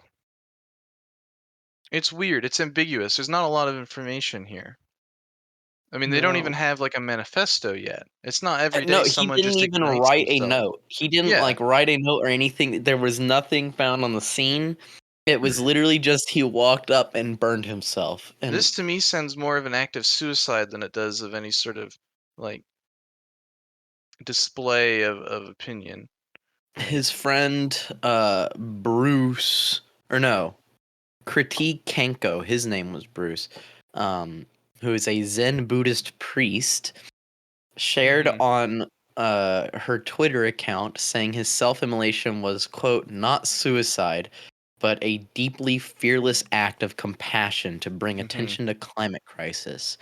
Speaker 2: It's weird. It's ambiguous. There's not a lot of information here. I mean, they don't even
Speaker 3: No.
Speaker 2: have like a manifesto yet. It's not every day
Speaker 1: No, he
Speaker 2: someone
Speaker 1: didn't
Speaker 2: just
Speaker 1: even
Speaker 2: ignites
Speaker 1: write a
Speaker 2: themselves.
Speaker 1: note. He didn't,
Speaker 2: Yeah,
Speaker 1: like, write a note or anything. There was nothing found on the scene. It was literally just he walked up and burned himself, and
Speaker 2: this to me sounds more of an act of suicide than it does of any sort of like display of opinion. Like,
Speaker 1: his friend, Bruce, or no, Kritik Kenko, his name was Bruce, um, who is a Zen Buddhist priest, shared
Speaker 2: hmm
Speaker 1: on her Twitter account saying his self-immolation was, quote, not suicide, but a deeply fearless act of compassion to bring
Speaker 2: hmm
Speaker 1: attention to climate crisis.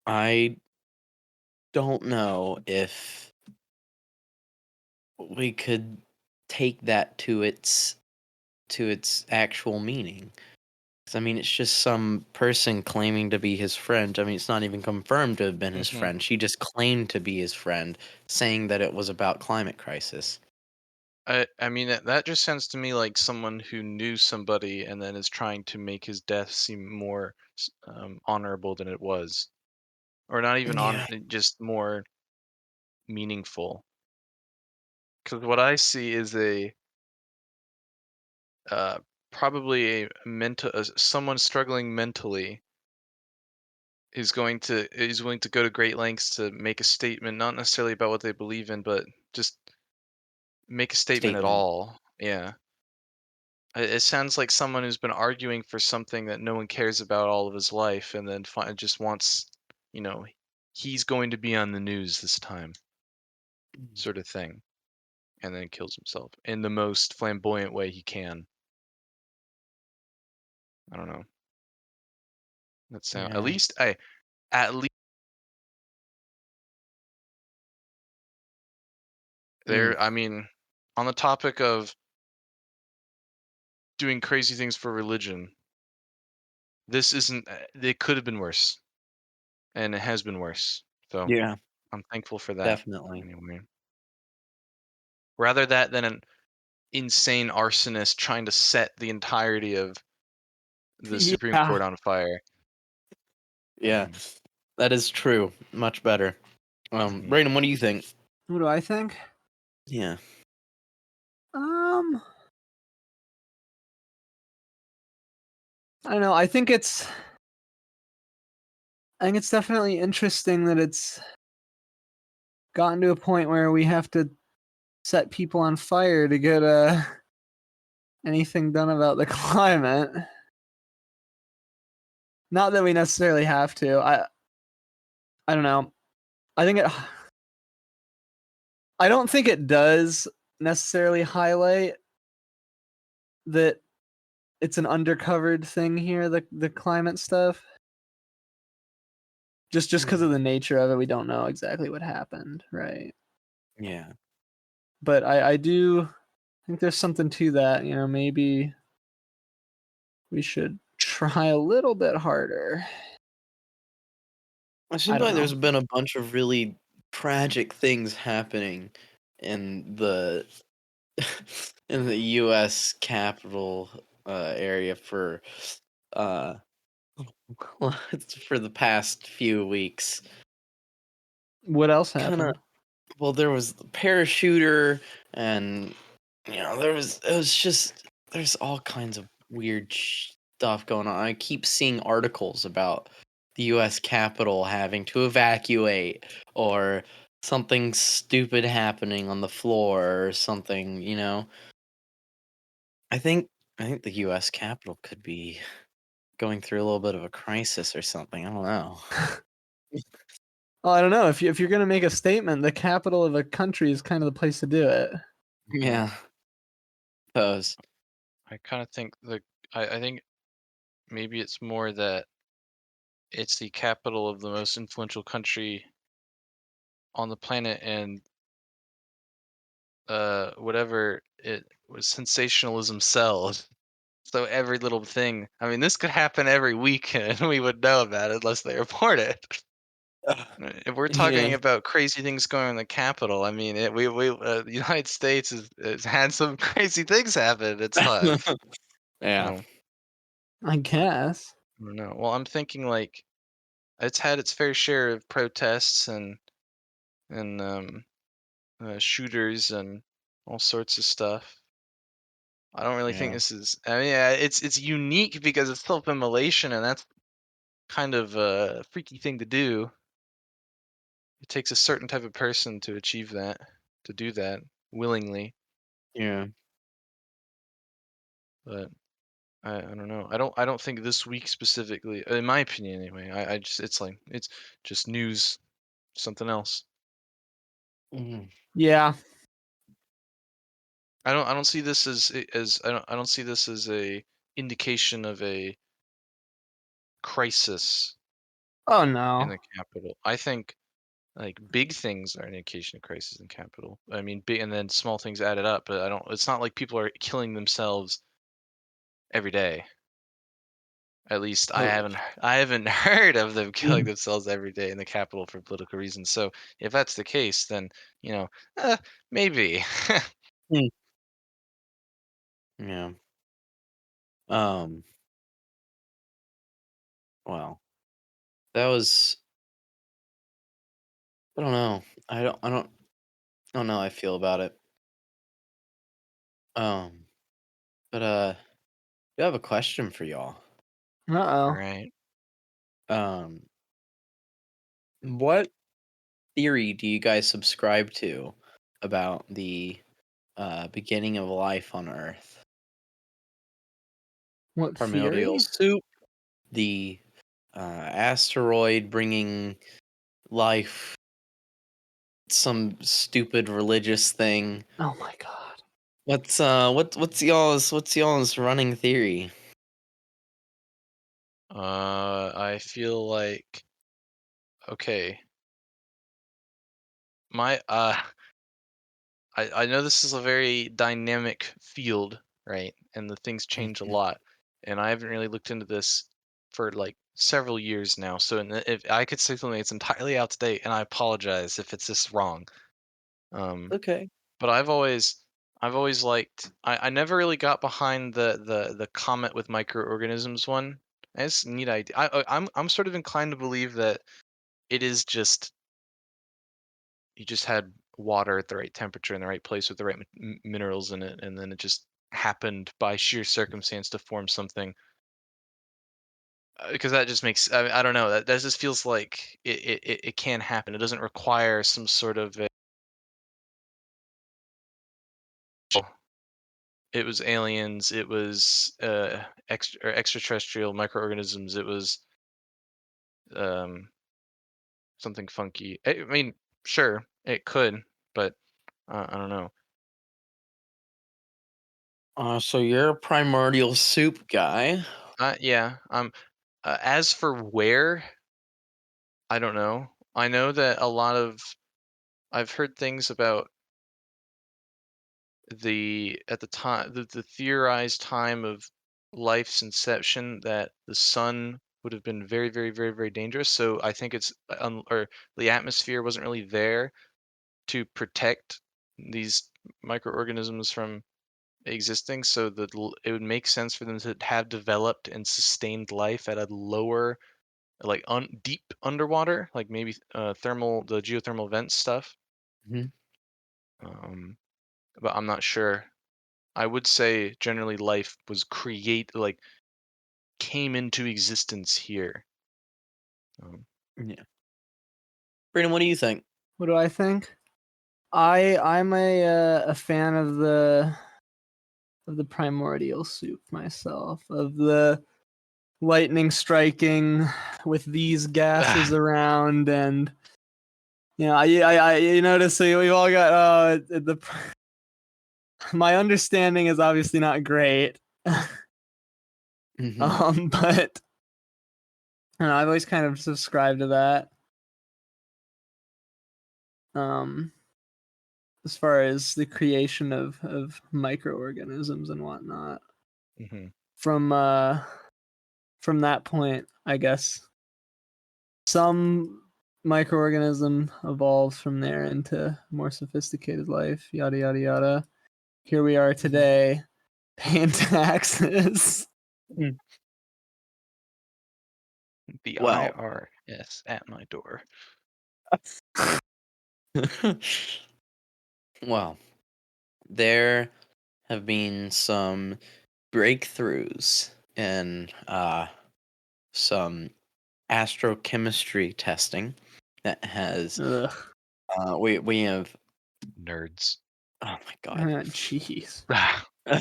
Speaker 1: I don't know if we could take that to its actual meaning. 'Cause, I mean, it's just some person claiming to be his friend. I mean, it's not even confirmed to have been his
Speaker 2: hmm
Speaker 1: friend. She just claimed to be his friend, saying that it was about climate crisis.
Speaker 2: I mean that just sounds to me like someone who knew somebody and then is trying to make his death seem more honorable than it was, or not even on,
Speaker 1: Yeah.
Speaker 2: just more meaningful. Because what I see is a uh, probably a mental someone struggling mentally is willing to go to great lengths to make a statement, not necessarily about what they believe in, but just make a statement at
Speaker 1: Statement.
Speaker 2: all. Yeah. It sounds like someone who's been arguing for something that no one cares about all of his life, and then just wants, you know, he's going to be on the news this time, sort of thing, and then kills himself in the most flamboyant way he can. I don't know. That sound
Speaker 1: Yeah.
Speaker 2: at least
Speaker 1: Mm.
Speaker 2: there. I mean, on the topic of doing crazy things for religion, this isn't. It could have been worse, and it has been worse. So
Speaker 1: Yeah,
Speaker 2: I'm thankful for that.
Speaker 1: definitely.
Speaker 2: Anyway, rather that than an insane arsonist trying to set the entirety of the Supreme
Speaker 3: Yeah.
Speaker 2: Court on fire.
Speaker 1: Yeah,
Speaker 2: Um,
Speaker 1: that is true. Much better.
Speaker 2: mhm.
Speaker 1: Brayden, what do you think?
Speaker 3: What do I think?
Speaker 1: Yeah.
Speaker 3: Um, I don't know. I think it's definitely interesting that it's gotten to a point where we have to set people on fire to get anything done about the climate. Not that we necessarily have to. I don't know. I think it I don't think it does necessarily highlight that it's an undercovered thing here, the climate stuff. Just because of the nature of it, we don't know exactly what happened, right?
Speaker 1: Yeah.
Speaker 3: But I do think there's something to that. Maybe we should try a little bit harder.
Speaker 1: It
Speaker 3: I
Speaker 1: seems
Speaker 3: don't
Speaker 1: like
Speaker 3: know.
Speaker 1: there's been a bunch of really tragic things happening in the in the U.S. Capitol area uh for the past few weeks.
Speaker 3: What else
Speaker 1: Kind of.
Speaker 3: happened?
Speaker 1: Well, there was the parachuter, and it was just there's all kinds of weird stuff going on. I keep seeing articles about the U.S. Capitol having to evacuate, or something stupid happening on the floor, or something. I think I think the U.S. Capitol could be going through a little bit of a crisis or something. I don't know.
Speaker 3: Well, I don't know. If you're gonna make a statement, the capital of a country is kind of the place to do it.
Speaker 2: Mhm.
Speaker 1: Yeah, suppose.
Speaker 2: I kind of think I think maybe it's more that it's the capital of the most influential country on the planet, and whatever it was sensationalism sells. So every little thing, I mean, this could happen every week and we would know about it unless they report it. If we're talking
Speaker 1: Yeah.
Speaker 2: about crazy things going on in the Capitol, I mean, the United States has had some crazy things happen in its time.
Speaker 1: Yeah.
Speaker 2: So,
Speaker 3: I guess.
Speaker 2: I don't know. Well, I'm thinking like it's had its fair share of protests and shooters and all sorts of stuff. I don't really think
Speaker 1: Yeah.
Speaker 2: this is. I mean, yeah, it's unique because it's self-immolation, and that's kind of a freaky thing to do. It takes a certain type of person to achieve that, to do that willingly.
Speaker 1: Yeah.
Speaker 2: But I don't know. I don't think this week specifically, in my opinion anyway. I just it's just news, something else.
Speaker 1: Mhm.
Speaker 3: Yeah.
Speaker 2: I don't see this as I don't see this as a indication of a crisis
Speaker 3: Oh
Speaker 2: in
Speaker 3: no.
Speaker 2: the capital. I think like big things are an indication of crisis in capital. I mean, big and then small things added up. But I don't. It's not like people are killing themselves every day. At least I
Speaker 1: Oh,
Speaker 2: haven't. I haven't heard of them killing
Speaker 1: mm,
Speaker 2: themselves every day in the capital for political reasons. So if that's the case, then you know, maybe.
Speaker 1: mm, yeah. Um. Well, that was. I don't know. I don't know how I feel about it. Um. But I have a question for y'all.
Speaker 2: All
Speaker 3: Uh-oh.
Speaker 2: right.
Speaker 1: Um. What theory do you guys subscribe to about the beginning of life on Earth?
Speaker 3: What
Speaker 1: Primordial
Speaker 3: theory?
Speaker 1: soup, the asteroid bringing life, some stupid religious thing.
Speaker 3: Oh my god.
Speaker 1: What's y'all's running theory?
Speaker 2: I feel like okay. My I know this is a very dynamic field, right? And the things change a
Speaker 1: Mhm.
Speaker 2: lot. And I haven't really looked into this for like several years now. So if I could say something that's entirely out to date, and I apologize if it's just wrong. Um,
Speaker 1: Okay.
Speaker 2: but I've always liked. I never really got behind the comet with microorganisms one. It's a neat idea. I'm sort of inclined to believe that it is just you just had water at the right temperature in the right place with the right minerals in it, and then it just happened by sheer circumstance to form something. Because that just makes I don't know that just feels like it can happen. It doesn't require some sort of it was aliens. It was extraterrestrial microorganisms. It was um, something funky. I mean, sure, it could, but I don't know.
Speaker 1: So you're a primordial soup guy.
Speaker 2: Yeah. As for where, I don't know. I know that a lot of I've heard things about the at the time the theorized time of life's inception that the sun would have been very very very very dangerous. So I think it's or the atmosphere wasn't really there to protect these microorganisms from existing. So that it would make sense for them to have developed and sustained life at a lower like deep underwater, like maybe the geothermal vent stuff.
Speaker 1: Mhm.
Speaker 2: Um, but I'm not sure. I would say generally life was like came into existence here. Um,
Speaker 1: Yeah. Brandon, what do you think?
Speaker 3: What do I think? I'm a fan of the primordial soup myself, of the lightning striking with these gases around, and you notice we've all got my understanding is obviously not great.
Speaker 1: Hmm.
Speaker 3: But I've always kind of subscribed to that. Um, as far as the creation of microorganisms and whatnot.
Speaker 2: mhm.
Speaker 3: from that point, I guess some microorganism evolves from there into more sophisticated life, yada yada yada. Here we are today, paying taxes.
Speaker 2: The
Speaker 1: Well,
Speaker 2: IRS at my door.
Speaker 1: well, there have been some breakthroughs in some astrochemistry testing that has
Speaker 3: Ugh.
Speaker 1: we have
Speaker 2: Nerds.
Speaker 1: oh my god.
Speaker 3: Jeez.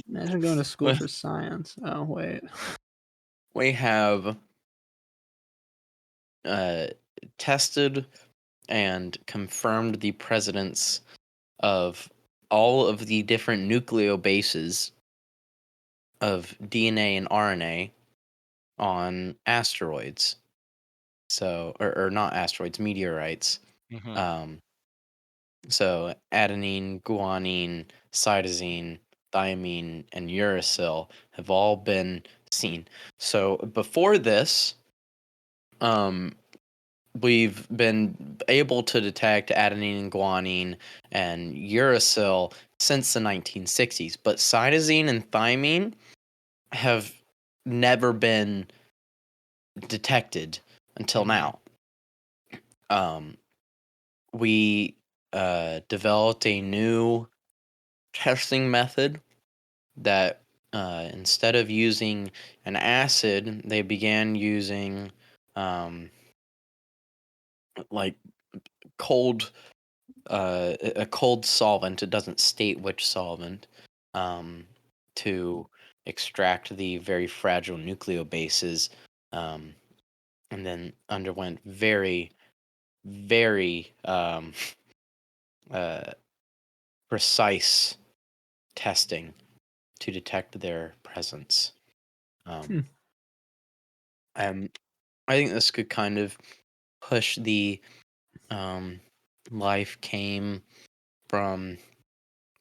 Speaker 3: Imagine going to school for science. Oh wait.
Speaker 1: We have uh, tested and confirmed the presence of all of the different nucleobases of DNA and RNA on asteroids. So, or not asteroids, meteorites.
Speaker 2: Hmm.
Speaker 1: Um, so adenine, guanine, cytosine, thymine, and uracil have all been seen. So before this, um, we've been able to detect adenine and guanine and uracil since the 1960s, but cytosine and thymine have never been detected until
Speaker 2: Hmm.
Speaker 1: now. Um, we developed a new testing method that instead of using an acid, they began using um, like cold a cold solvent. It doesn't state which solvent um, to extract the very fragile nucleobases, um, and then underwent very, very uh, precise testing to detect their presence.
Speaker 3: Hmm.
Speaker 1: Um, and I think this could kind of push the um, life came from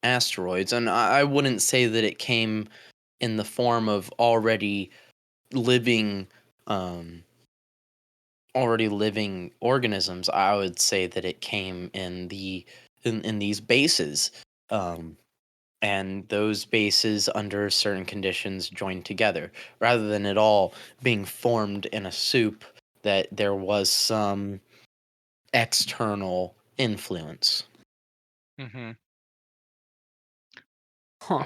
Speaker 1: asteroids, and I wouldn't say that it came in the form of living um already living organisms. I would say that it came in in these bases, um and those bases under certain conditions joined together rather than it all being formed in a soup, that there was some external influence.
Speaker 2: Hmm.
Speaker 3: Huh.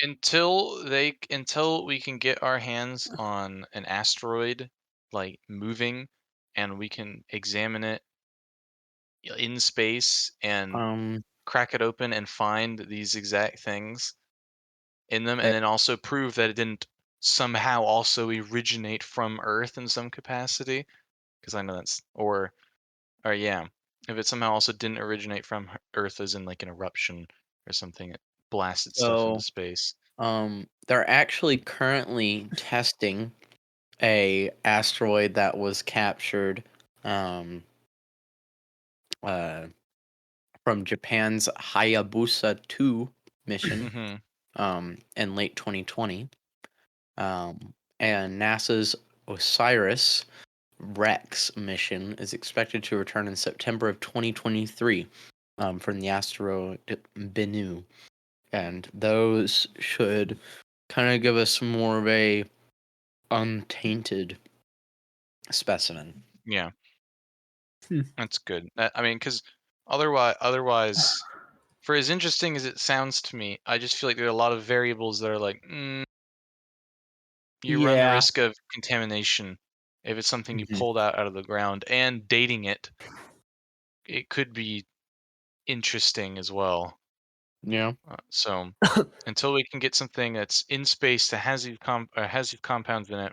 Speaker 2: Until we can get our hands on an asteroid like moving, and we can examine it in space and
Speaker 1: um
Speaker 2: crack it open and find these exact things in them, and
Speaker 1: there,
Speaker 2: then also prove that it didn't somehow also originate from Earth in some capacity, because I know that's or yeah, if it somehow also didn't originate from Earth as in like an eruption or something, it blasted stuff into
Speaker 1: so
Speaker 2: space.
Speaker 1: they're actually currently testing a asteroid that was captured um, uh, from Japan's Hayabusa 2 mission
Speaker 2: Hmm.
Speaker 1: in late 2020. And NASA's OSIRIS REx mission is expected to return in September of 2023 from the asteroid Bennu. And those should kind of give us more of a untainted specimen.
Speaker 2: Yeah,
Speaker 3: Hmm.
Speaker 2: that's good. I mean, because otherwise, for as interesting as it sounds to me, I just feel like there are a lot of variables that are like, you run the
Speaker 3: Yeah.
Speaker 2: risk of contamination if it's something you
Speaker 1: Mhm.
Speaker 2: pulled out of the ground, and dating it, it could be interesting as well.
Speaker 1: Yeah.
Speaker 2: So until we can get something that's in space that has these compounds in it,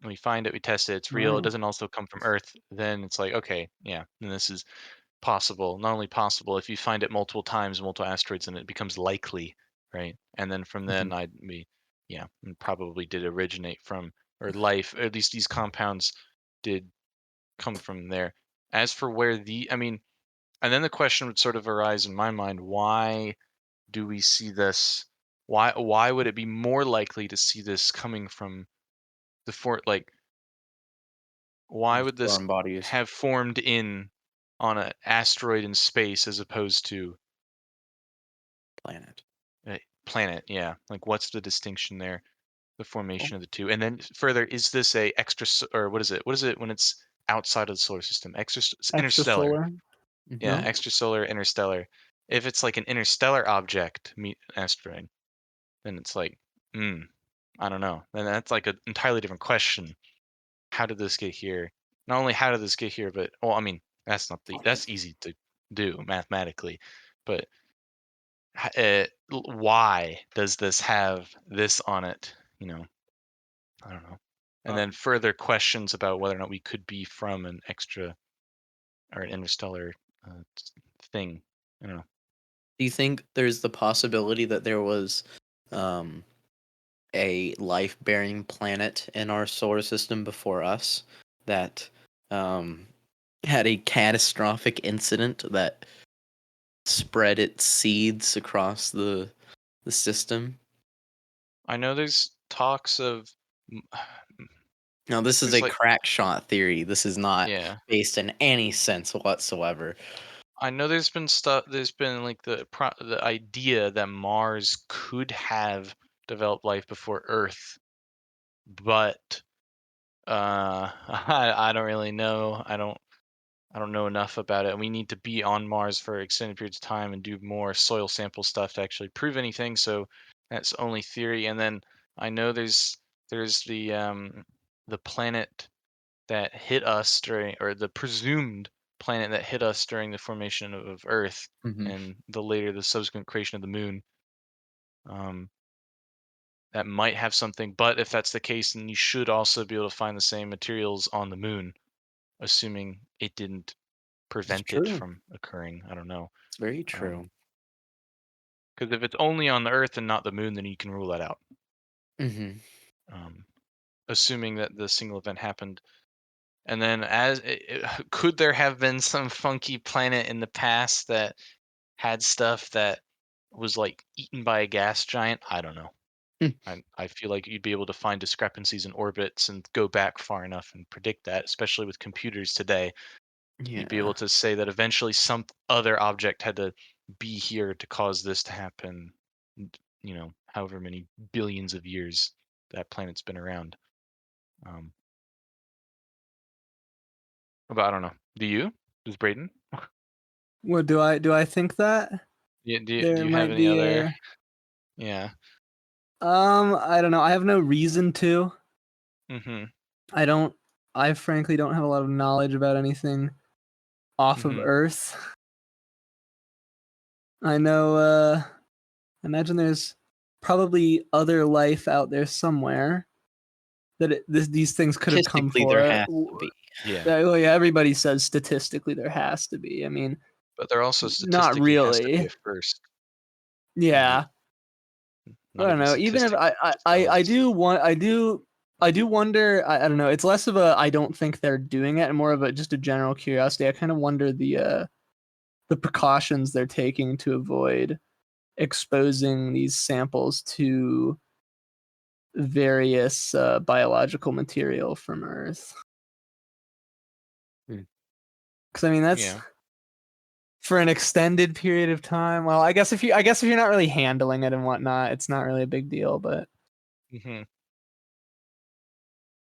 Speaker 2: and we find it, we test it, it's real, it
Speaker 3: Wow.
Speaker 2: doesn't also come from Earth, then it's like, okay, yeah, then this is possible. Not only possible, if you find it multiple times, multiple asteroids, and it becomes likely, right? And then from
Speaker 1: Mhm.
Speaker 2: then yeah, and probably did originate from, or life, or at least these compounds did come from there. As for where I mean, and then the question would sort of arise in my mind, why do we see this Why would it be more likely to see this coming from why would this
Speaker 1: Foreign bodies.
Speaker 2: have formed on an asteroid in space as opposed to
Speaker 1: Planet.
Speaker 2: a planet? Yeah, like what's the distinction there? The formation of the two, and then further, is this a or what is it? What is it when it's outside of the solar system? Interstellar.
Speaker 3: Extrasolar.
Speaker 2: Yeah,
Speaker 3: No.
Speaker 1: Mm-hmm.
Speaker 2: extrasolar, interstellar. If it's like an interstellar object, meet asteroid, then it's like, I don't know. Then that's like an entirely different question. How did this get here? Not only how did this get here, but well, I mean, that's easy to do mathematically, but why does this have this on it? I don't know. And then further questions about whether or not we could be from an extra or an interstellar thing. I don't know.
Speaker 1: Do you think there's the possibility that there was um, a life-bearing planet in our solar system before us that um, had a catastrophic incident that spread its seeds across the system?
Speaker 2: I know there's talks of
Speaker 1: Now, this is
Speaker 2: there's
Speaker 1: a
Speaker 2: like
Speaker 1: crack shot theory. This is not
Speaker 2: yeah.
Speaker 1: based in any sense whatsoever.
Speaker 2: I know there's been stuff. There's been like the idea that Mars could have developed life before Earth, but I don't really know. I don't know enough about it. We need to be on Mars for extended periods of time and do more soil sample stuff to actually prove anything. So that's only theory. And then I know there's the planet that hit us during, or the presumed planet that hit us during the formation of Earth
Speaker 1: Hmm.
Speaker 2: and the subsequent creation of the moon. Um, that might have something, but if that's the case, then you should also be able to find the same materials on the moon, assuming it didn't
Speaker 1: It's
Speaker 2: prevent it
Speaker 1: true.
Speaker 2: from occurring. I don't know.
Speaker 1: It's very true.
Speaker 2: Because if it's only on the Earth and not the moon, then you can rule that out.
Speaker 1: Hmm.
Speaker 2: Um, assuming that the single event happened. And then, could there have been some funky planet in the past that had stuff that was like eaten by a gas giant? I don't know. I feel like you'd be able to find discrepancies in orbits and go back far enough and predict that, especially with computers today. You'd be
Speaker 1: Yeah.
Speaker 2: able to say that eventually some other object had to be here to cause this to happen. However many billions of years that planet's been around. Um, but I don't know. Do you? Does Braden?
Speaker 3: What do I think that
Speaker 2: Yeah, do
Speaker 3: there
Speaker 2: you have
Speaker 3: might
Speaker 2: any
Speaker 3: be
Speaker 2: other?
Speaker 3: a
Speaker 2: Yeah.
Speaker 3: I don't know. I have no reason to.
Speaker 2: Mhm.
Speaker 3: I don't I frankly don't have a lot of knowledge about anything off of
Speaker 2: Mhm.
Speaker 3: Earth. I know imagine there's probably other life out there somewhere that these things could have come
Speaker 1: Statistically, there
Speaker 3: for.
Speaker 1: has to be.
Speaker 2: Yeah.
Speaker 3: Well, yeah, everybody says statistically there has to be. I mean,
Speaker 2: But there also
Speaker 3: not
Speaker 2: statistically has to be
Speaker 3: really.
Speaker 2: a first. Not
Speaker 3: Yeah, I
Speaker 2: not
Speaker 3: don't
Speaker 2: even
Speaker 3: know. Even if
Speaker 2: statistically, just
Speaker 3: I
Speaker 2: us.
Speaker 3: do want I do wonder. I don't know. It's less of a I don't think they're doing it, and more of a just a general curiosity. I kind of wonder the precautions they're taking to avoid exposing these samples to various biological material from Earth.
Speaker 1: Hmm.
Speaker 3: Because I mean that's
Speaker 2: Yeah.
Speaker 3: for an extended period of time. Well, I guess if you're not really handling it and whatnot, it's not really a big deal. But
Speaker 2: Mhm.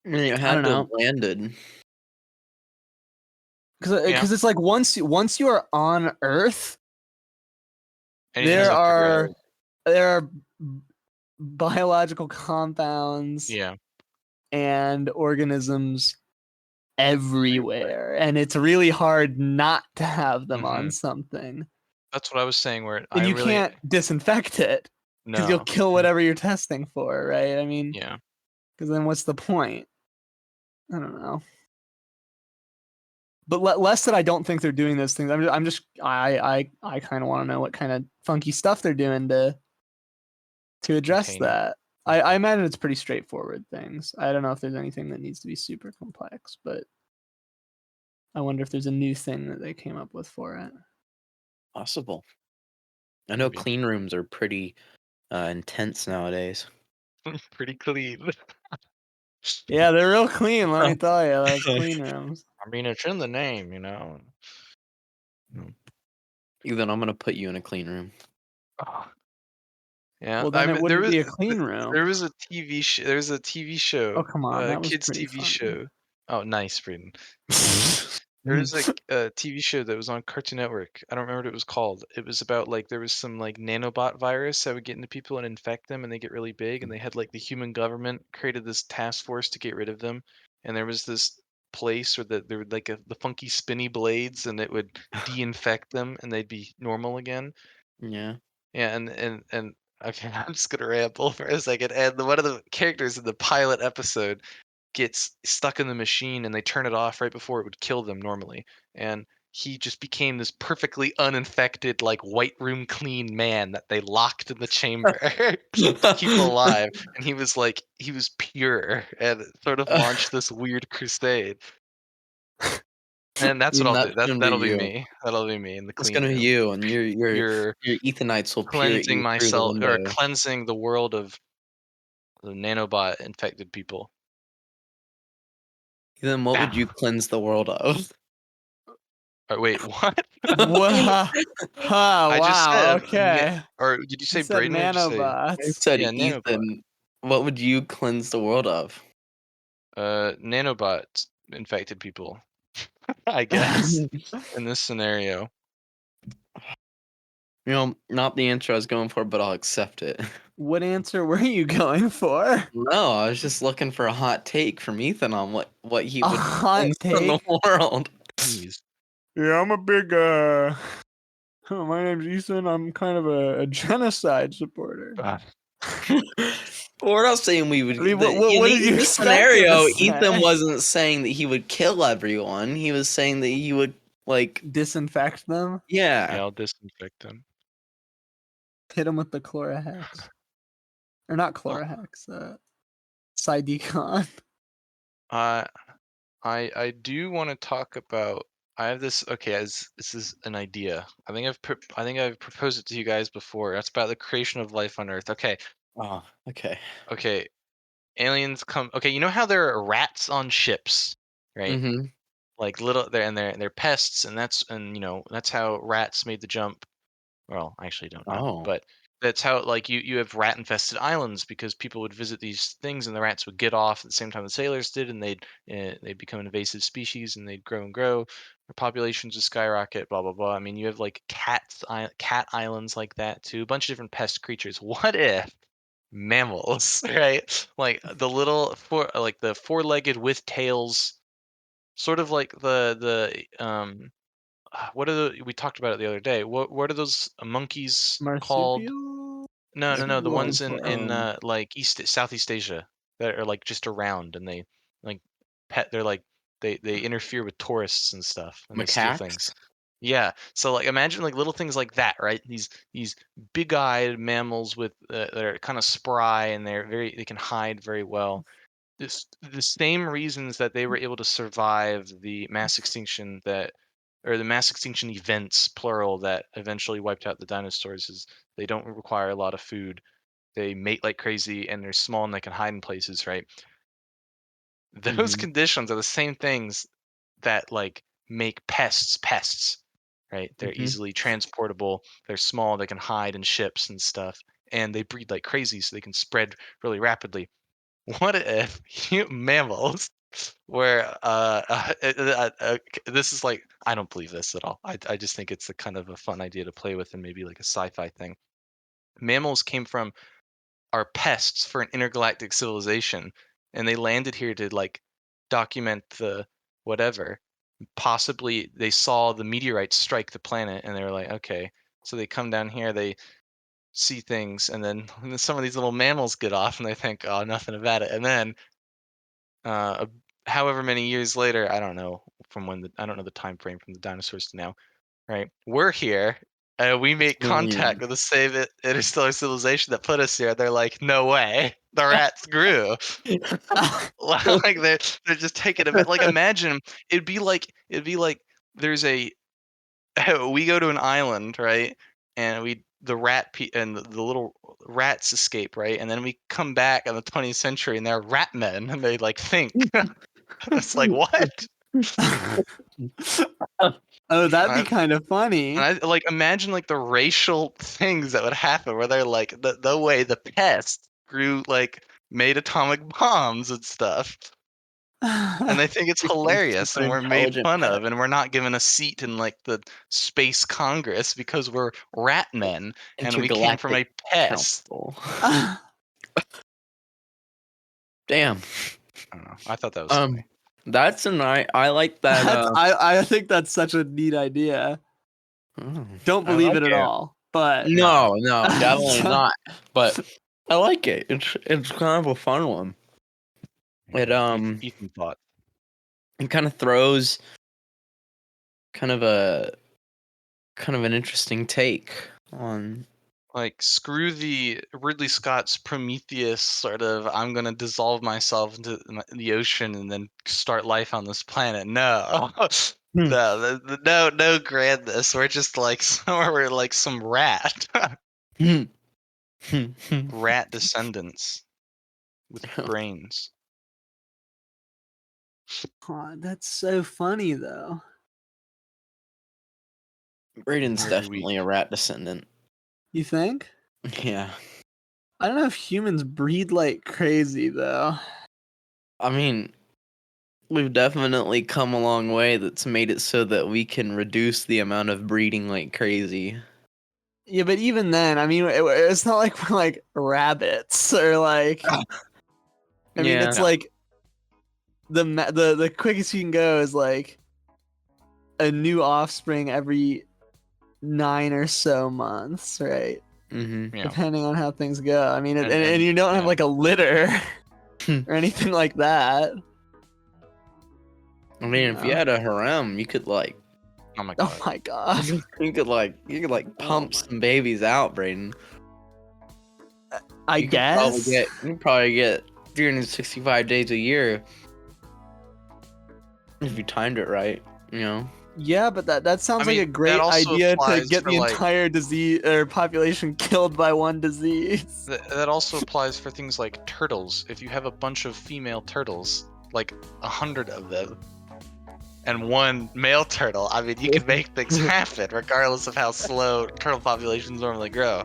Speaker 1: I mean, it
Speaker 3: I
Speaker 1: had
Speaker 3: don't
Speaker 1: to have
Speaker 3: know.
Speaker 1: landed.
Speaker 2: Yeah.
Speaker 3: Because it's like once you are on Earth,
Speaker 2: Anything is
Speaker 3: there
Speaker 2: left to grow.
Speaker 3: are biological compounds
Speaker 2: Yeah.
Speaker 3: and organisms
Speaker 2: Everywhere.
Speaker 3: everywhere, and it's really hard not to have them on
Speaker 2: Mhm.
Speaker 3: something.
Speaker 2: That's what I was saying. Where I
Speaker 3: And you
Speaker 2: really
Speaker 3: can't disinfect it because you'll
Speaker 2: no.
Speaker 3: kill whatever you're testing for, right? I mean,
Speaker 2: Yeah.
Speaker 3: because then what's the point? I don't know. But less that I don't think they're doing those things. I kind of want to know what kind of funky stuff they're doing to address
Speaker 2: Contain it.
Speaker 3: that. I imagine it's pretty straightforward things. I don't know if there's anything that needs to be super complex, but I wonder if there's a new thing that they came up with for it.
Speaker 1: Possible. I know
Speaker 2: Maybe.
Speaker 1: clean rooms are pretty intense nowadays.
Speaker 2: Pretty clean.
Speaker 3: Yeah, they're real clean. Let me tell you, those clean rooms.
Speaker 2: I mean, it's in the name, you know.
Speaker 1: Then I'm gonna put you in a clean room.
Speaker 2: Yeah,
Speaker 3: Well, then it
Speaker 2: there
Speaker 3: wouldn't
Speaker 2: was
Speaker 3: be a clean room.
Speaker 2: there was a TV show. There was a TV
Speaker 3: Oh,
Speaker 2: show,
Speaker 3: come on, that was
Speaker 2: kids
Speaker 3: pretty
Speaker 2: TV
Speaker 3: funny.
Speaker 2: show. Oh, nice, Braden. There was like a TV show that was on Cartoon Network. I don't remember what it was called. It was about like there was some like nanobot virus that would get into people and infect them, and they get really big. And they had like the human government created this task force to get rid of them. And there was this place where there would like the funky spinny blades, and it would de-infect them, and they'd be normal again.
Speaker 1: Yeah.
Speaker 2: Yeah, and okay, I'm just gonna ramble for a second. And one of the characters in the pilot episode gets stuck in the machine, and they turn it off right before it would kill them normally. And he just became this perfectly uninfected, like white room clean man that they locked in the chamber to keep alive. And he was pure, and it sort of launched this weird crusade. And that's what
Speaker 1: Then
Speaker 2: I'll
Speaker 1: that's
Speaker 2: do.
Speaker 1: gonna be
Speaker 2: That'll be
Speaker 1: you.
Speaker 2: me. That'll be me in the
Speaker 1: It's
Speaker 2: clean
Speaker 1: gonna be
Speaker 2: room.
Speaker 1: you, and
Speaker 2: You're
Speaker 1: your Ethanites will peer at
Speaker 2: cleansing
Speaker 1: you through the
Speaker 2: myself or
Speaker 1: window.
Speaker 2: cleansing the world of the nanobot infected people.
Speaker 1: Then what would you cleanse the world of?
Speaker 2: Wait, what?
Speaker 3: Wow.
Speaker 2: I just
Speaker 3: Wow.
Speaker 2: said,
Speaker 3: Okay.
Speaker 2: or did you
Speaker 3: You
Speaker 2: say
Speaker 3: said
Speaker 2: Braden or did you say,
Speaker 1: I
Speaker 3: nanobots.
Speaker 1: said
Speaker 2: yeah, nanobot?
Speaker 1: Ethan. What would you cleanse the world of?
Speaker 2: Nanobots infected people, I guess, in this scenario.
Speaker 1: Not the answer I was going for, but I'll accept it.
Speaker 3: What answer were you going for?
Speaker 1: No, I was just looking for a hot take from Ethan on what he
Speaker 3: A
Speaker 1: would
Speaker 3: hot
Speaker 1: cleanse from the
Speaker 3: take?
Speaker 1: world.
Speaker 2: Jeez.
Speaker 3: Yeah, I'm a big my name's Ethan. I'm kind of a genocide supporter.
Speaker 1: We're not saying we would.
Speaker 3: I mean, what did you
Speaker 1: In this
Speaker 3: expect him to
Speaker 1: scenario,
Speaker 3: say?
Speaker 1: Ethan wasn't saying that he would kill everyone. He was saying that he would like,
Speaker 3: Disinfect them?
Speaker 2: Yeah,
Speaker 1: yeah.
Speaker 2: I'll disinfect them.
Speaker 3: Hit them with the Chlorohex. Or not Chlorohex, Sidecon.
Speaker 2: I do want to talk about. I have this. Okay, as this is an idea. I think I've proposed it to you guys before. That's about the creation of life on Earth. Okay,
Speaker 1: Oh, okay.
Speaker 2: okay. Aliens come. Okay, you know how there are rats on ships, right?
Speaker 1: Mm-hmm.
Speaker 2: Like little, they're pests, and that's how rats made the jump. Well, I actually don't know,
Speaker 1: Oh.
Speaker 2: but that's how like you have rat infested islands because people would visit these things and the rats would get off at the same time the sailors did, and they'd become an invasive species and they'd grow and grow. Their populations would skyrocket. Blah blah blah. I mean, you have like cat islands like that too. A bunch of different pest creatures. What if mammals, right? Like the four-legged with tails, sort of like the what are we talked about it the other day. What are those monkeys called?
Speaker 3: Marsupial?
Speaker 2: No, the
Speaker 3: Looking
Speaker 2: ones
Speaker 3: for
Speaker 2: in like Southeast Asia that are like just around, and they like they're like they interfere with tourists and stuff, and they steal things.
Speaker 1: Macaques?
Speaker 2: Yeah, so like imagine like little things like that, right? These big-eyed mammals with that are kind of spry, and they can hide very well. The same reasons that they were able to survive the mass extinction or the mass extinction events plural that eventually wiped out the dinosaurs is they don't require a lot of food. They mate like crazy, and they're small, and they can hide in places, right? Those
Speaker 1: Mm-hmm.
Speaker 2: conditions are the same things that like make pests, right? They're
Speaker 1: Mm-hmm.
Speaker 2: easily transportable, they're small, they can hide in ships and stuff, and they breed like crazy so they can spread really rapidly. What if mammals were this is like I don't believe this at all. I just think it's a kind of a fun idea to play with and maybe like a sci-fi thing. Mammals came from are pests for an intergalactic civilization, and they landed here to like document the whatever. Possibly they saw the meteorites strike the planet, and they were like, okay, so they come down here, they see things, and then some of these little mammals get off, and they think, oh, nothing about it, and then uh, however many years later, I don't know I don't know the time frame from the dinosaurs to now, right? We're here, and we make contact
Speaker 1: Million.
Speaker 2: with the same interstellar civilization that put us here. They're like, no way, the rats grew. Like they're just taking a like imagine it'd be like there's a we go to an island, right? And we the and the little rats escape, right? And then we come back in the 20th century and they're rat men and they like think. It's like, what?
Speaker 3: Oh, that'd be
Speaker 2: I-
Speaker 3: kind of funny.
Speaker 2: And I like imagine like the racial things that would happen where they're like the way the pest grew like made atomic bombs and stuff. And they think it's hilarious and
Speaker 1: Super
Speaker 2: we're made
Speaker 1: intelligent
Speaker 2: fun
Speaker 1: pet.
Speaker 2: of and we're not given a seat in like the space congress because we're rat men and we came from a
Speaker 1: Intergalactic
Speaker 2: pest.
Speaker 1: Council. Damn.
Speaker 2: I don't know. I thought that was funny.
Speaker 1: That's I like that.
Speaker 3: I think that's such a neat idea. Don't
Speaker 1: I
Speaker 3: believe
Speaker 1: like
Speaker 3: it at all, but
Speaker 1: No, definitely not. But I like it. It's kind of a fun one. It
Speaker 2: Ethan thought.
Speaker 1: it kind of throws kind of an interesting take on.
Speaker 2: Like, screw the Ridley Scott's Prometheus sort of, I'm going to dissolve myself into the ocean and then start life on this planet. No. No grandness. We're just like, we're like some rat. Rat descendants with brains.
Speaker 3: oh, that's so funny though.
Speaker 1: Braden's
Speaker 2: Very
Speaker 1: definitely a rat descendant.
Speaker 3: You think?
Speaker 1: Yeah.
Speaker 3: I don't know if humans breed like crazy though.
Speaker 1: I mean, we've definitely come a long way that's made it so that we can reduce the amount of breeding like crazy.
Speaker 3: Yeah, but even then, I mean, it's not like we're like rabbits or like. I mean,
Speaker 1: Yeah.
Speaker 3: it's like the quickest you can go is like a new offspring every 9 or so months, right?
Speaker 1: Mm-hmm.
Speaker 2: Yeah.
Speaker 3: Depending on how things go. I mean,
Speaker 2: And
Speaker 3: you don't have
Speaker 2: yeah.
Speaker 3: like a litter or anything like that.
Speaker 1: I mean, if you
Speaker 3: No.
Speaker 1: had a harem, you could like
Speaker 2: Oh my god.
Speaker 3: Oh my god.
Speaker 1: you could pump some babies out, Braden.
Speaker 3: I
Speaker 1: You
Speaker 3: guess.
Speaker 1: could probably get 365 days a year if you timed it right, you know.
Speaker 3: Yeah, but that sounds
Speaker 2: I mean,
Speaker 3: like a great
Speaker 2: that also
Speaker 3: idea to
Speaker 2: applies
Speaker 3: get
Speaker 2: for,
Speaker 3: the
Speaker 2: like-
Speaker 3: entire disease or population killed by one disease.
Speaker 2: That also applies for things like turtles. If you have a bunch of female turtles, like 100 of them, and one male turtle, I mean, you can make things happen regardless of how slow turtle populations normally grow.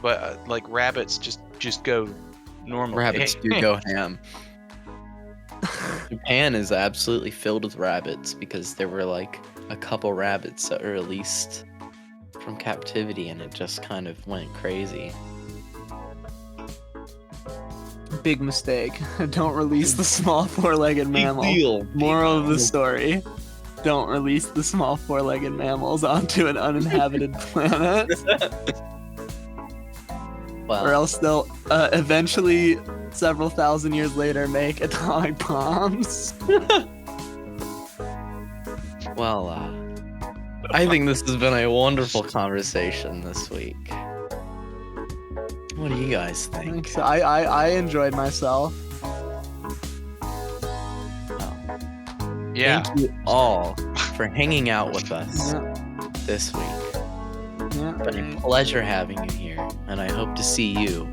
Speaker 2: But like rabbits just go normal.
Speaker 1: Rabbits do go ham. Japan is absolutely filled with rabbits because there were like a couple rabbits that were released from captivity and it just kind of went crazy.
Speaker 3: Big mistake. Don't release the small four-legged mammal.
Speaker 1: deal.
Speaker 3: Moral of the story. Don't release the small four-legged mammals onto an uninhabited planet.
Speaker 1: Well,
Speaker 3: Or else they'll eventually, several thousand years later, make atomic bombs.
Speaker 1: well, I think this has been a wonderful conversation this week. What do you guys think?
Speaker 3: So I enjoyed myself.
Speaker 2: Yeah.
Speaker 1: Thank you all for hanging out with us
Speaker 3: Yeah,
Speaker 1: this week.
Speaker 3: yeah.
Speaker 1: It's been a pleasure having you here, and I hope to see you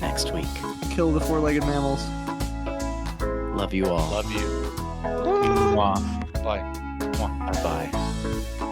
Speaker 1: next week.
Speaker 3: Kill the four-legged mammals.
Speaker 1: Love you all.
Speaker 2: Love you.
Speaker 1: Mwah.
Speaker 2: Bye.
Speaker 1: Bye-bye.